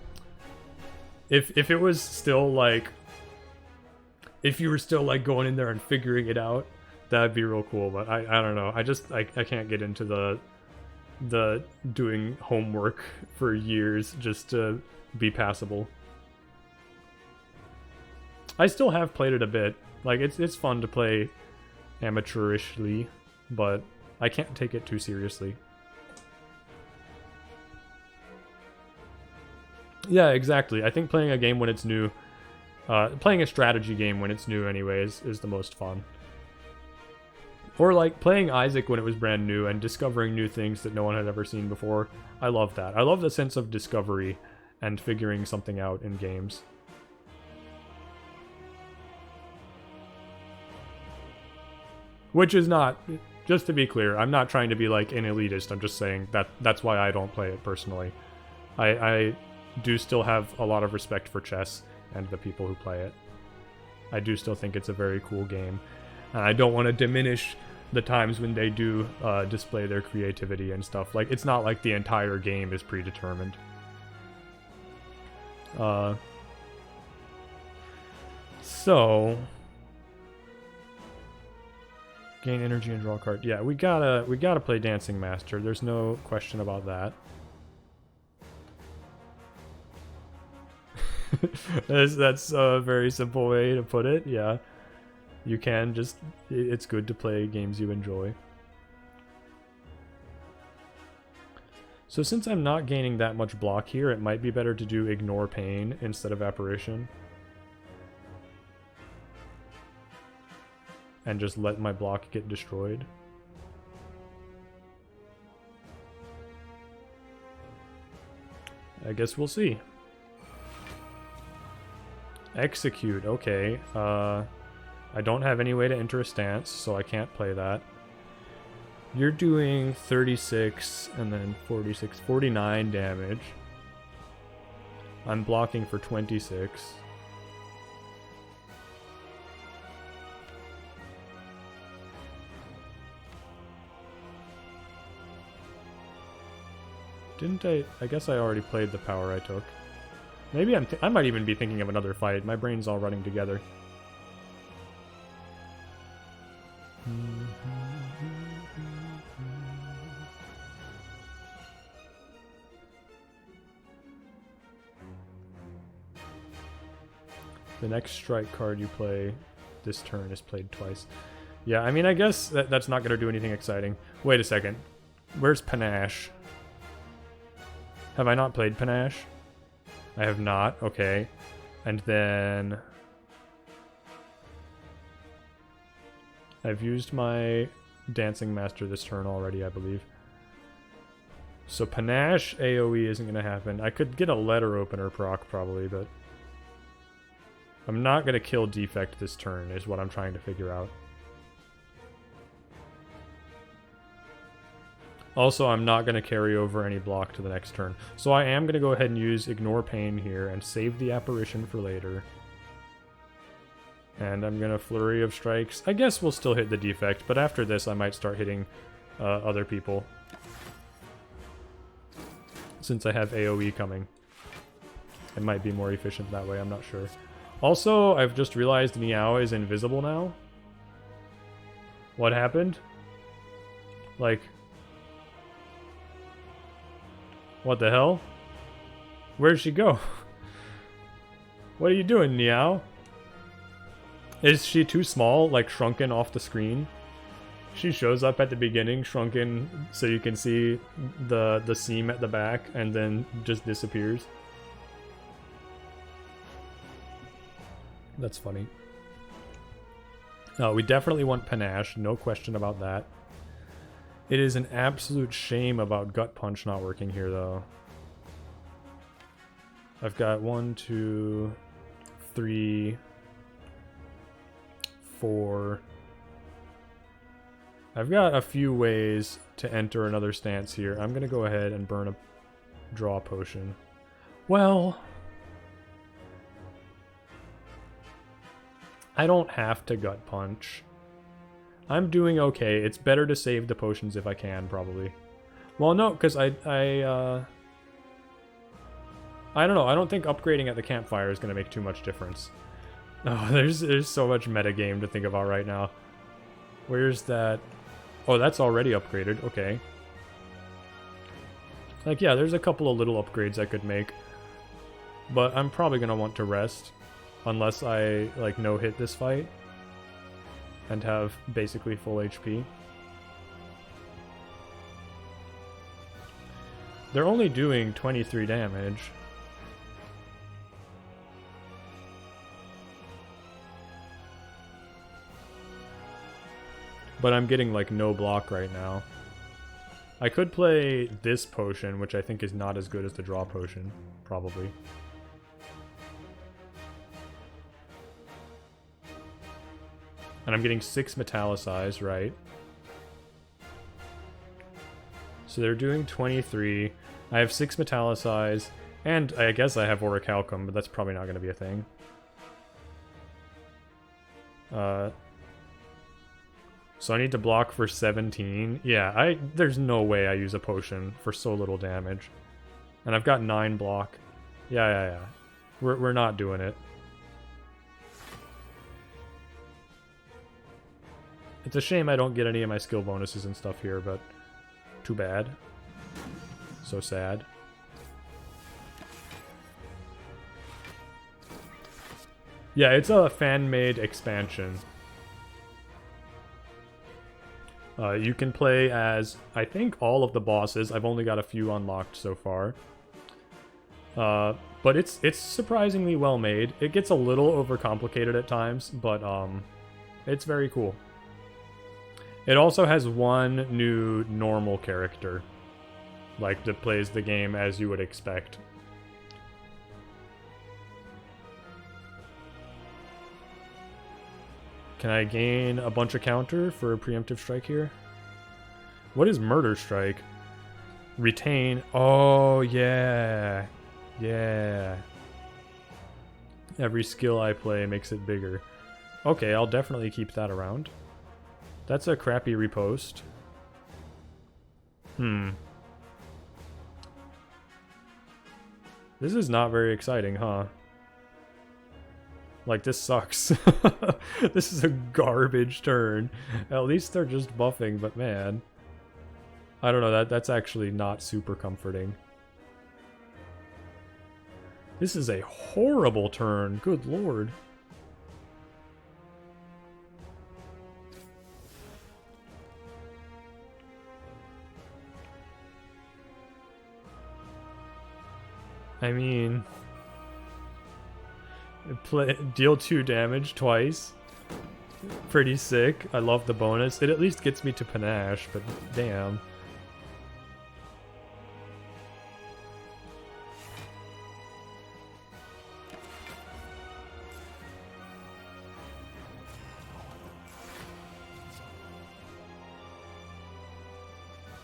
If it was still like, if you were still like going in there and figuring it out, that'd be real cool. But I don't know. I can't get into the doing homework for years just to be passable. I still have played it a bit. Like it's fun to play amateurishly, but I can't take it too seriously. Yeah, exactly. I think playing a game when it's new, playing a strategy game when it's new anyways, is the most fun. Or like playing Isaac when it was brand new and discovering new things that no one had ever seen before. I love that. I love the sense of discovery and figuring something out in games. Which is not, just to be clear, I'm not trying to be like an elitist. I'm just saying that's why I don't play it personally. I do still have a lot of respect for chess and the people who play it. I do still think it's a very cool game. And I don't want to diminish the times when they do display their creativity and stuff. Like, it's not like the entire game is predetermined. So... gain energy and draw a card. Yeah, we gotta play Dancing Master. There's no question about that. That's a very simple way to put it, yeah. You can just... it's good to play games you enjoy. So since I'm not gaining that much block here, it might be better to do Ignore Pain instead of Apparition. And just let my block get destroyed. I guess we'll see. Execute, okay. I don't have any way to enter a stance, so I can't play that. You're doing 36 and then 46, 49 damage. I'm blocking for 26. Didn't I guess I already played the power I took. Maybe I might even be thinking of another fight. My brain's all running together. The next strike card you play this turn is played twice. Yeah, I mean, I guess that's not going to do anything exciting. Wait a second. Where's Panache? Have I not played Panache? I have not, okay. And then... I've used my Dancing Master this turn already, I believe. So Panache AoE isn't going to happen. I could get a Letter Opener proc probably, but... I'm not going to kill Defect this turn, is what I'm trying to figure out. Also, I'm not going to carry over any block to the next turn. So I am going to go ahead and use Ignore Pain here and save the Apparition for later. And I'm going to Flurry of Strikes. I guess we'll still hit the defect, but after this I might start hitting other people. Since I have AoE coming. It might be more efficient that way, I'm not sure. Also, I've just realized Meow is invisible now. What happened? Like... What the hell? Where'd she go? What are you doing, Meow? Is she too small, like shrunken off the screen? She shows up at the beginning, shrunken, so you can see the seam at the back, and then just disappears. That's funny. We definitely want Panache, no question about that. It is an absolute shame about Gut Punch not working here, though. I've got 1, 2, 3, 4. I've got a few ways to enter another stance here. I'm going to go ahead and burn a draw potion. Well, I don't have to Gut Punch. I'm doing okay. It's better to save the potions if I can, probably. Well, no, because I don't know. I don't think upgrading at the campfire is going to make too much difference. Oh, there's so much metagame to think about right now. Where's that? Oh, that's already upgraded. Okay. Like, yeah, there's a couple of little upgrades I could make. But I'm probably going to want to rest. Unless I, like, no-hit this fight. And have basically full HP. They're only doing 23 damage. But I'm getting like no block right now. I could play this potion, which I think is not as good as the draw potion, probably. And I'm getting 6 Metallicize, right? So they're doing 23. I have 6 Metallicize, and I guess I have Orichalcum, but that's probably not going to be a thing. So I need to block for 17. Yeah, there's no way I use a potion for so little damage. And I've got 9 block. Yeah. We're not doing it. It's a shame I don't get any of my skill bonuses and stuff here, but too bad. So sad. Yeah, it's a fan-made expansion. You can play as, I think, all of the bosses. I've only got a few unlocked so far. But it's surprisingly well made. It gets a little overcomplicated at times, but it's very cool. It also has one new normal character, like, that plays the game as you would expect. Can I gain a bunch of counter for a preemptive strike here? What is Murder Strike? Retain. Oh, yeah. Yeah. Every skill I play makes it bigger. Okay, I'll definitely keep that around. That's a crappy repost. This is not very exciting, huh? Like, this sucks. This is a garbage turn. At least they're just buffing, but man. I don't know, that's actually not super comforting. This is a horrible turn, good lord. I mean... deal 2 damage twice. Pretty sick. I love the bonus. It at least gets me to Panache, but damn.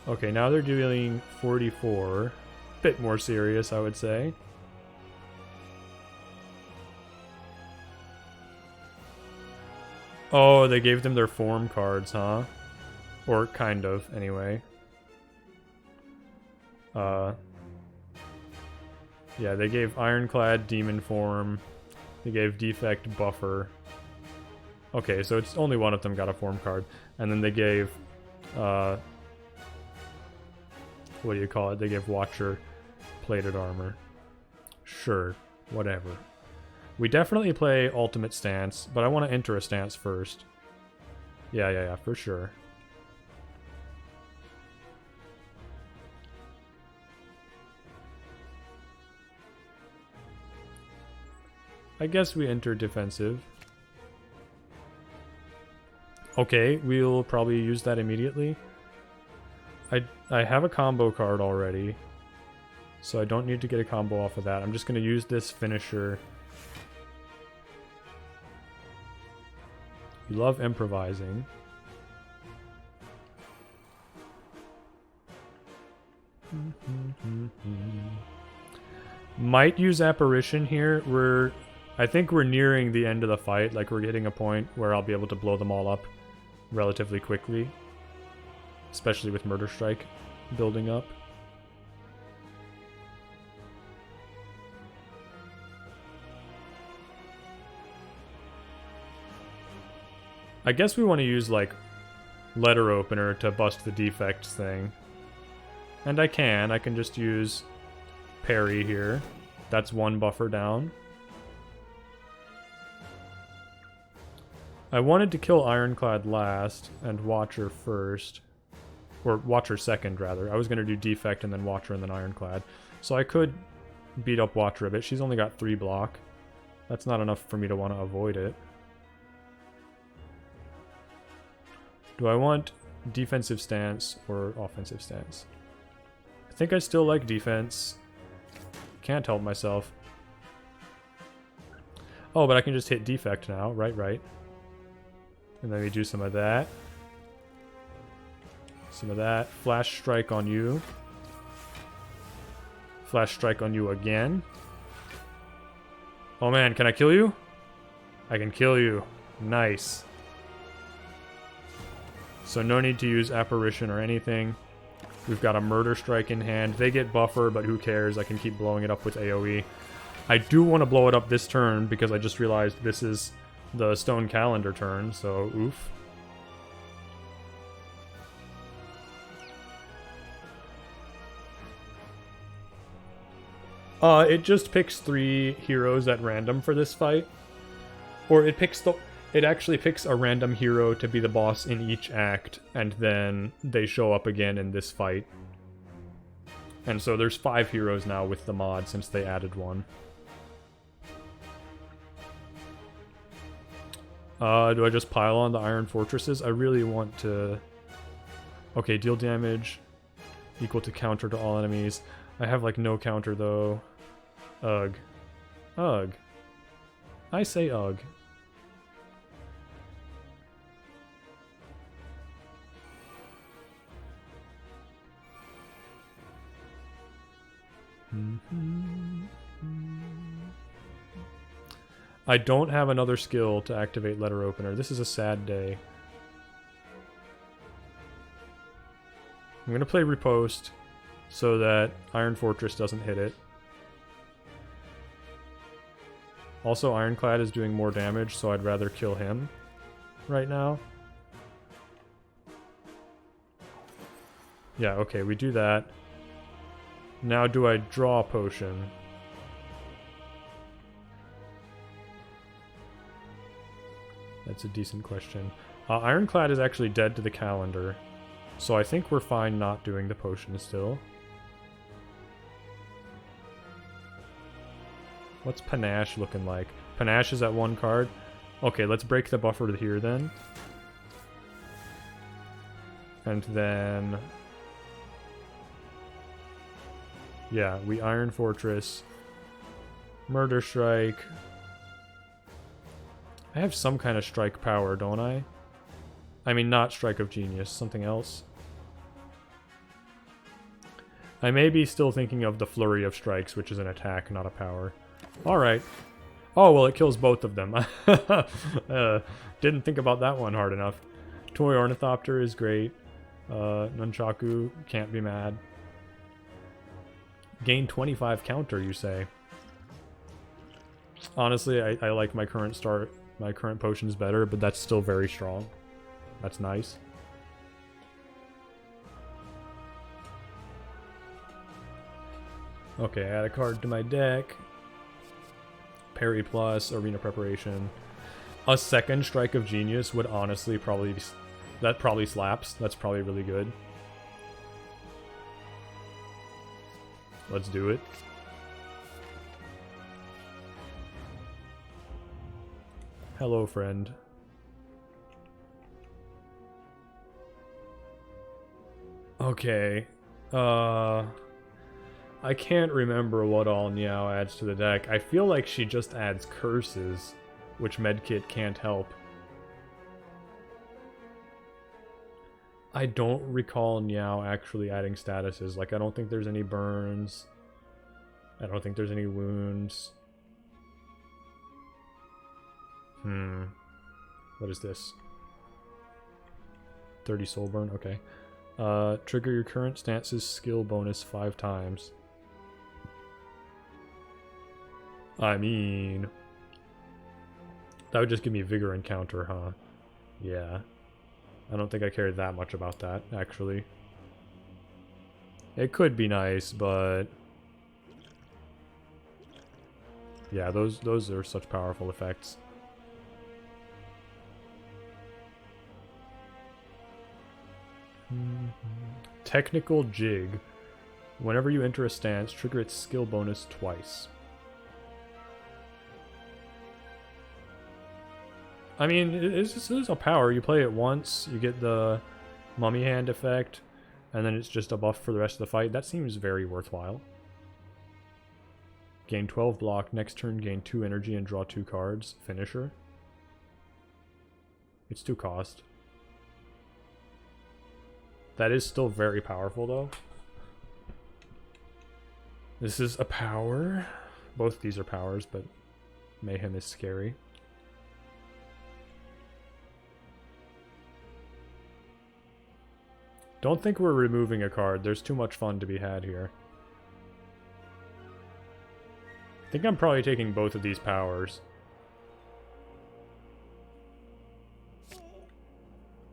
Okay, now they're dealing 44. Bit more serious, I would say. Oh, they gave them their form cards, huh? Or kind of, anyway. Yeah, they gave Ironclad Demon Form. They gave Defect Buffer. Okay, so it's only one of them got a form card. And then they gave, what do you call it? They gave Watcher Plated Armor. Sure, whatever. We definitely play Ultimate Stance, but I want to enter a stance first. Yeah, for sure. I guess we enter defensive. Okay, we'll probably use that immediately. I have a combo card already, so I don't need to get a combo off of that. I'm just going to use this finisher. You love improvising. Might use Apparition here. I think we're nearing the end of the fight. Like, we're getting a point where I'll be able to blow them all up relatively quickly. Especially with Murder Strike building up. I guess we want to use, like, Letter Opener to bust the defects thing. And I can just use Parry here. That's one buffer down. I wanted to kill Ironclad last and Watcher first. Or Watcher second, rather. I was going to do Defect and then Watcher and then Ironclad. So I could beat up Watcher a bit. She's only got 3 block. That's not enough for me to want to avoid it. Do I want defensive stance or offensive stance? I think I still like defense. Can't help myself. Oh, but I can just hit Defect now. Right. And then we do some of that. Some of that. Flash Strike on you. Flash Strike on you again. Oh man, can I kill you? I can kill you. Nice. So no need to use Apparition or anything. We've got a Murder Strike in hand. They get buffer, but who cares? I can keep blowing it up with AoE. I do want to blow it up this turn because I just realized this is the Stone Calendar turn, so oof. It just picks 3 heroes at random for this fight. Or it actually picks a random hero to be the boss in each act, and then they show up again in this fight. And so there's 5 heroes now with the mod since they added one. Do I just pile on the Iron Fortresses? I really want to... Okay, deal damage equal to counter to all enemies. I have, like, no counter, though. Ugh. Ugh. I say ugh. I don't have another skill to activate Letter Opener. This is a sad day. I'm going to play Riposte so that Iron Fortress doesn't hit it. Also, Ironclad is doing more damage, so I'd rather kill him right now. Yeah, okay, we do that. Now do I draw a potion? That's a decent question. Ironclad is actually dead to the calendar, so I think we're fine not doing the potion still. What's Panache looking like? Panache is at 1 card. Okay, let's break the buffer here then. And then... yeah, we Iron Fortress. Murder Strike. I have some kind of strike power, don't I? I mean, not Strike of Genius, something else. I may be still thinking of the Flurry of Strikes, which is an attack, not a power. Alright. Oh, well, it kills both of them. Didn't think about that one hard enough. Toy Ornithopter is great. Nunchaku, can't be mad. Gain 25 counter, you say? Honestly, I like my current potions better, but that's still very strong. That's nice. Okay, add a card to my deck. Parry plus, Arena Preparation. A second Strike of Genius would honestly probably... That probably slaps. That's probably really good. Let's do it. Hello, friend. Okay. I can't remember what all Niao adds to the deck. I feel like she just adds curses, which Medkit can't help. I don't recall Niao actually adding statuses. Like, I don't think there's any burns. I don't think there's any wounds. What is this? 30 soul burn, okay. Trigger your current stance's skill bonus 5 times. I mean... That would just give me vigor and counter, huh? Yeah. I don't think I cared that much about that, actually. It could be nice, but... Yeah, those are such powerful effects. Technical Jig. Whenever you enter a stance, trigger its skill bonus twice. I mean, it's a power. You play it once, you get the Mummy Hand effect, and then it's just a buff for the rest of the fight. That seems very worthwhile. Gain 12 block. Next turn, gain 2 energy and draw 2 cards. Finisher. It's 2 cost. That is still very powerful, though. This is a power. Both these are powers, but Mayhem is scary. Don't think we're removing a card. There's too much fun to be had here. I think I'm probably taking both of these powers.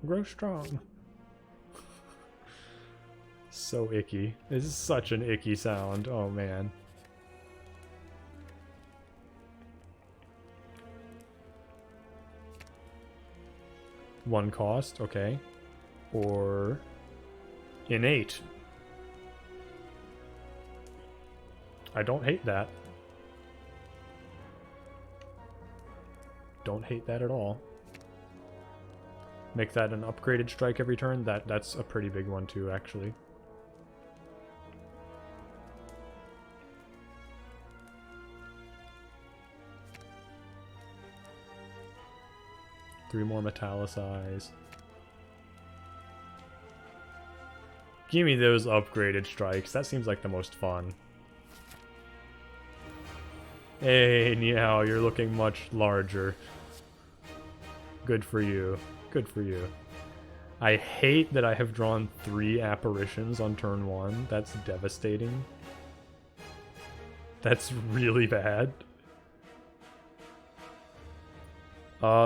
Grow strong. So icky. This is such an icky sound. Oh man. One cost, okay. Or innate. I don't hate that. Don't hate that at all. Make that an upgraded strike every turn. That's a pretty big one too, actually. Three more metallicize. Give me those upgraded strikes. That seems like the most fun. Hey, Niao, you're looking much larger. Good for you. Good for you. I hate that I have drawn 3 apparitions on turn 1. That's devastating. That's really bad.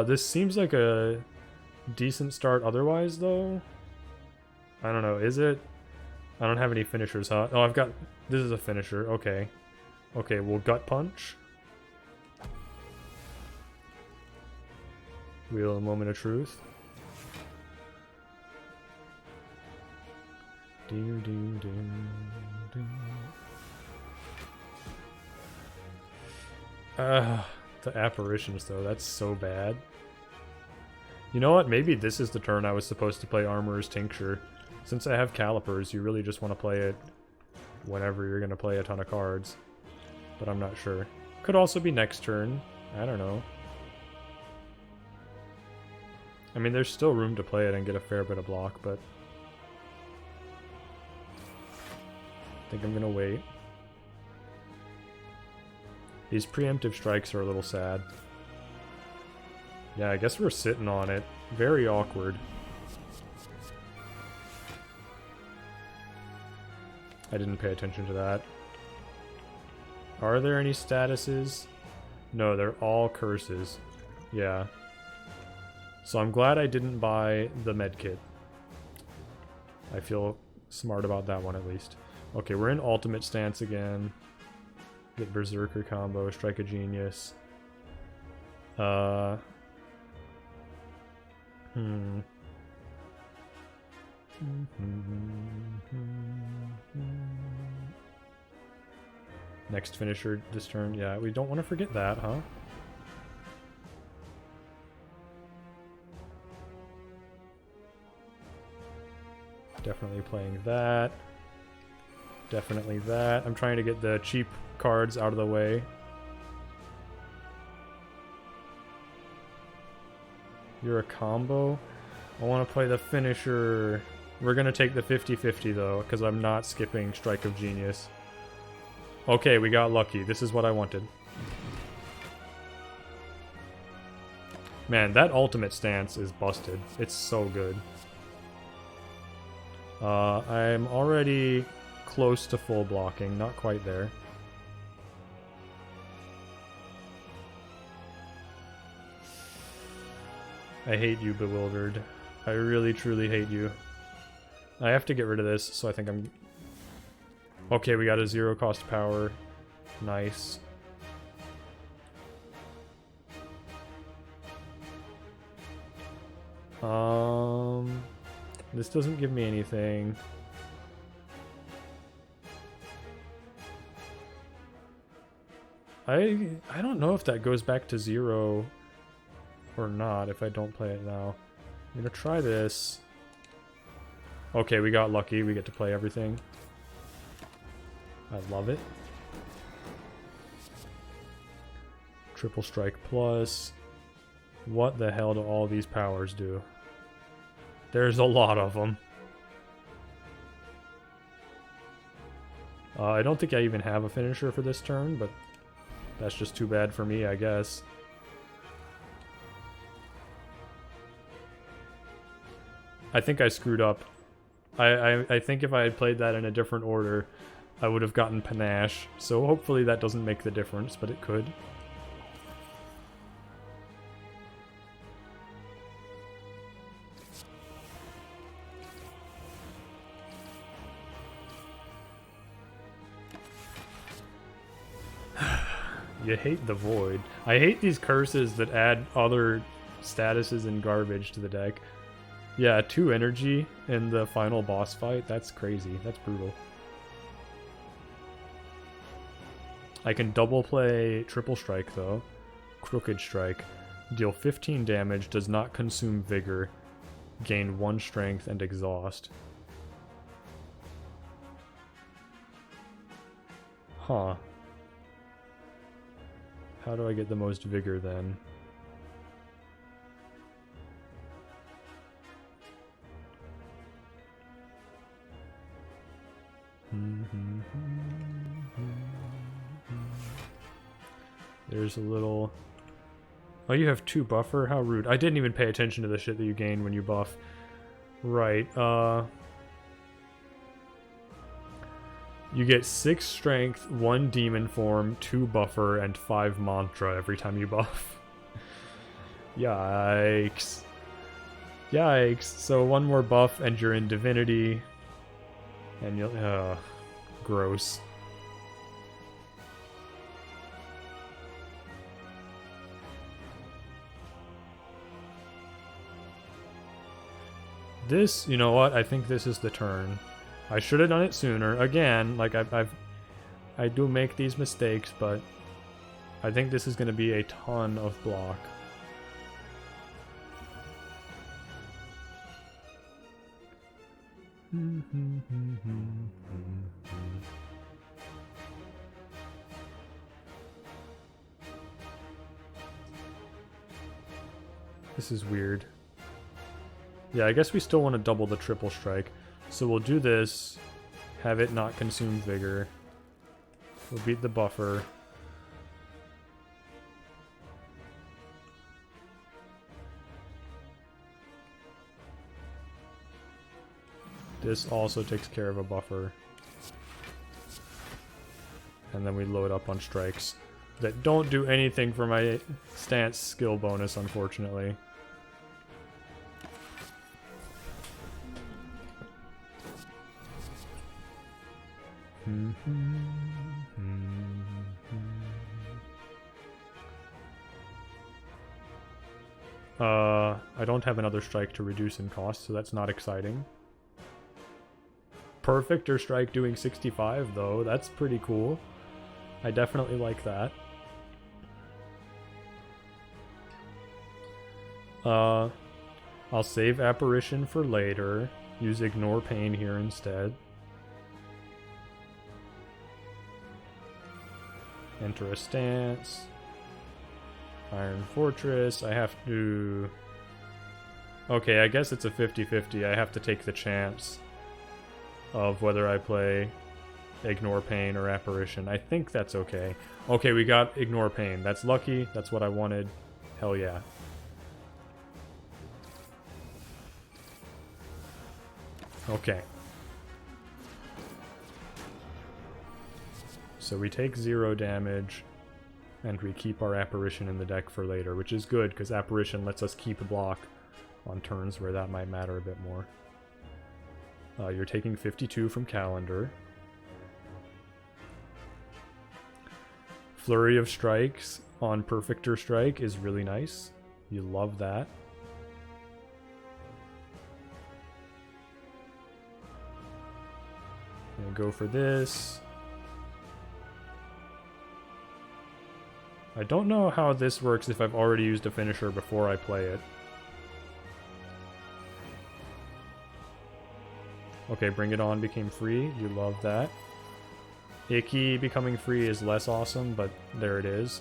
This seems like a decent start otherwise, though. I don't know, is it? I don't have any finishers, huh? Oh, I've got... This is a finisher, okay. Okay, well, Gut Punch. Wheel a Moment of Truth. The apparitions, though, that's so bad. You know what? Maybe this is the turn I was supposed to play Armorer's Tincture. Since I have Calipers, you really just want to play it whenever you're going to play a ton of cards. But I'm not sure. Could also be next turn. I don't know. I mean, there's still room to play it and get a fair bit of block, but... I think I'm gonna wait. These preemptive strikes are a little sad. Yeah, I guess we're sitting on it. Very awkward. I didn't pay attention to that. Are there any statuses? No, they're all curses. Yeah. So I'm glad I didn't buy the medkit. I feel smart about that one at least. Okay, we're in ultimate stance again. Get Berserker combo, Strike a Genius. Next finisher this turn. Yeah, we don't want to forget that, huh? Definitely playing that. Definitely that. I'm trying to get the cheap cards out of the way. You're a combo? I want to play the finisher. We're going to take the 50-50 though, because I'm not skipping Strike of Genius. Okay, we got lucky. This is what I wanted. Man, that ultimate stance is busted. It's so good. I'm already close to full blocking. Not quite there. I hate you, Bewildered. I really, truly hate you. I have to get rid of this, so I think I'm... Okay, we got a 0 cost power. Nice. This doesn't give me anything. I don't know if that goes back to 0 or not if I don't play it now. I'm gonna try this. Okay, we got lucky. We get to play everything. I love it. Triple Strike Plus. What the hell do all these powers do? There's a lot of them. I don't think I even have a finisher for this turn, but that's just too bad for me, I guess. I think I screwed up. I think if I had played that in a different order, I would have gotten Panache. So hopefully that doesn't make the difference, but it could. You hate the Void. I hate these curses that add other statuses and garbage to the deck. Yeah, 2 energy in the final boss fight. That's crazy. That's brutal. I can double play Triple Strike though. Crooked Strike. Deal 15 damage, does not consume Vigor. Gain 1 strength and exhaust. Huh. How do I get the most Vigor then? There's a little... Oh, you have 2 buffer? How rude. I didn't even pay attention to the shit that you gain when you buff. Right, you get 6 strength, 1 demon form, 2 buffer, and 5 mantra every time you buff. Yikes. Yikes. So 1 more buff and you're in divinity. And you'll... gross. This, you know what? I think this is the turn. I should have done it sooner. Again, like I do make these mistakes, but I think this is going to be a ton of block. This is weird. Yeah, I guess we still want to double the Triple Strike. So we'll do this. Have it not consume vigor. We'll beat the buffer. This also takes care of a buffer. And then we load up on strikes that don't do anything for my stance skill bonus, unfortunately. I don't have another strike to reduce in cost, so that's not exciting. Perfector strike doing 65 though, that's pretty cool. I definitely like that. I'll save Apparition for later. Use Ignore Pain here instead. Enter a stance. Iron Fortress. I have to... Okay, I guess it's a 50-50. I have to take the chance of whether I play Ignore Pain or Apparition. I think that's okay. Okay, we got Ignore Pain. That's lucky. That's what I wanted. Hell yeah. Okay. So we take 0 damage, and we keep our Apparition in the deck for later, which is good, because Apparition lets us keep a block on turns where that might matter a bit more. You're taking 52 from Calendar. Flurry of Strikes on Perfector Strike is really nice. You love that. Gonna go for this. I don't know how this works if I've already used a finisher before I play it. Okay, Bring It On became free. You love that. Icky becoming free is less awesome, but there it is.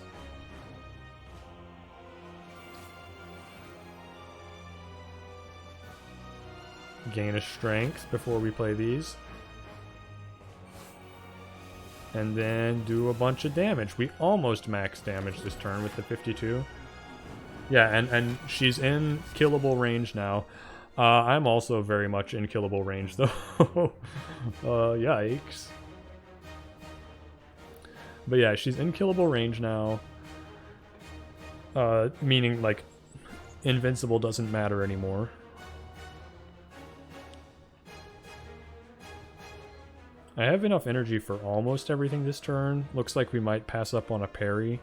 Gain a strength before we play these. And then do a bunch of damage. We almost max damage this turn with the 52. Yeah, and she's in killable range now. I'm also very much in killable range, though. Yikes. But yeah, she's in killable range now. Meaning, like, invincible doesn't matter anymore. I have enough energy for almost everything this turn. Looks like we might pass up on a parry.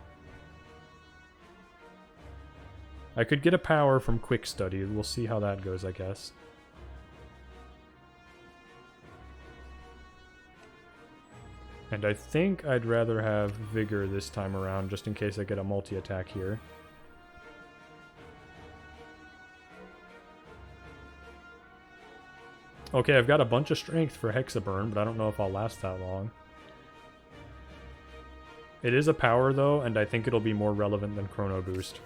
I could get a power from Quick Study. We'll see how that goes, I guess. And I think I'd rather have Vigor this time around, just in case I get a multi-attack here. Okay, I've got a bunch of strength for Hexaburn, but I don't know if I'll last that long. It is a power, though, and I think it'll be more relevant than Chrono Boost.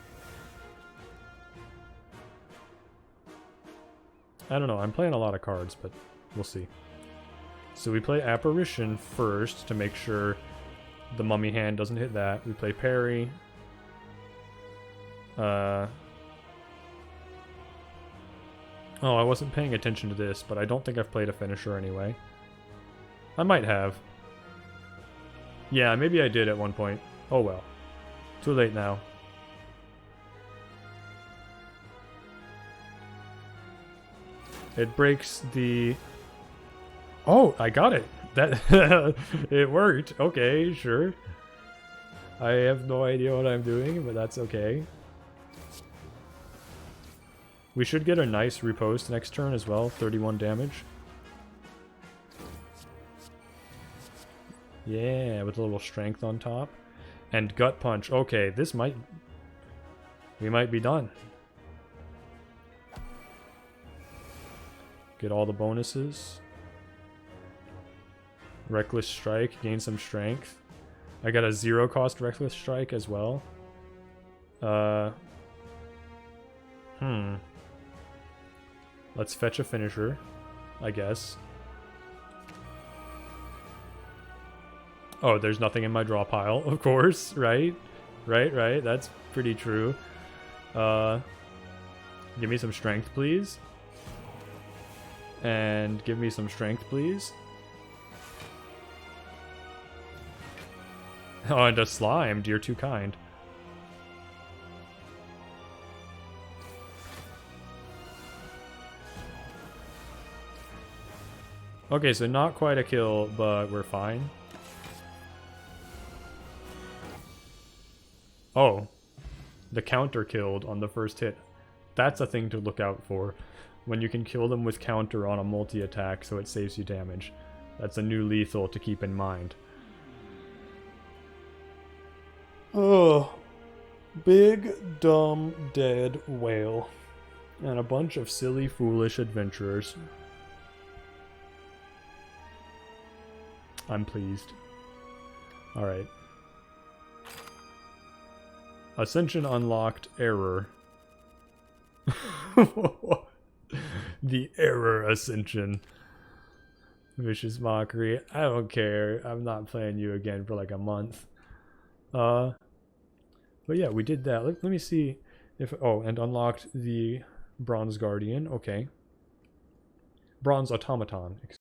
I don't know, I'm playing a lot of cards, but we'll see. So we play Apparition first to make sure the Mummy hand doesn't hit that. We play Parry. Oh, I wasn't paying attention to this, but I don't think I've played a finisher anyway. I might have. Yeah, maybe I did at one point. Oh well. Too late now. It breaks the... Oh, I got it! That it worked. Okay, sure. I have no idea what I'm doing, but that's okay. We should get a nice riposte next turn as well. 31 damage. Yeah, with a little strength on top. And Gut Punch. Okay, this might... We might be done. Get all the bonuses. Reckless Strike. Gain some strength. I got a 0-cost Reckless Strike as well. Let's fetch a finisher, I guess. Oh, there's nothing in my draw pile, of course, right? Right, that's pretty true. Give me some strength, please. And give me some strength, please. Oh, and a slimed, you're too kind. Okay, so not quite a kill, but we're fine. Oh, the counter killed on the first hit. That's a thing to look out for. When you can kill them with counter on a multi-attack so it saves you damage. That's a new lethal to keep in mind. Oh, big, dumb, dead whale. And a bunch of silly, foolish adventurers. I'm pleased. Alright. Ascension unlocked. Error. The error ascension. Vicious mockery. I don't care. I'm not playing you again for like a month. But yeah, we did that. Let me see if... Oh, and unlocked the Bronze Guardian. Okay. Bronze Automaton.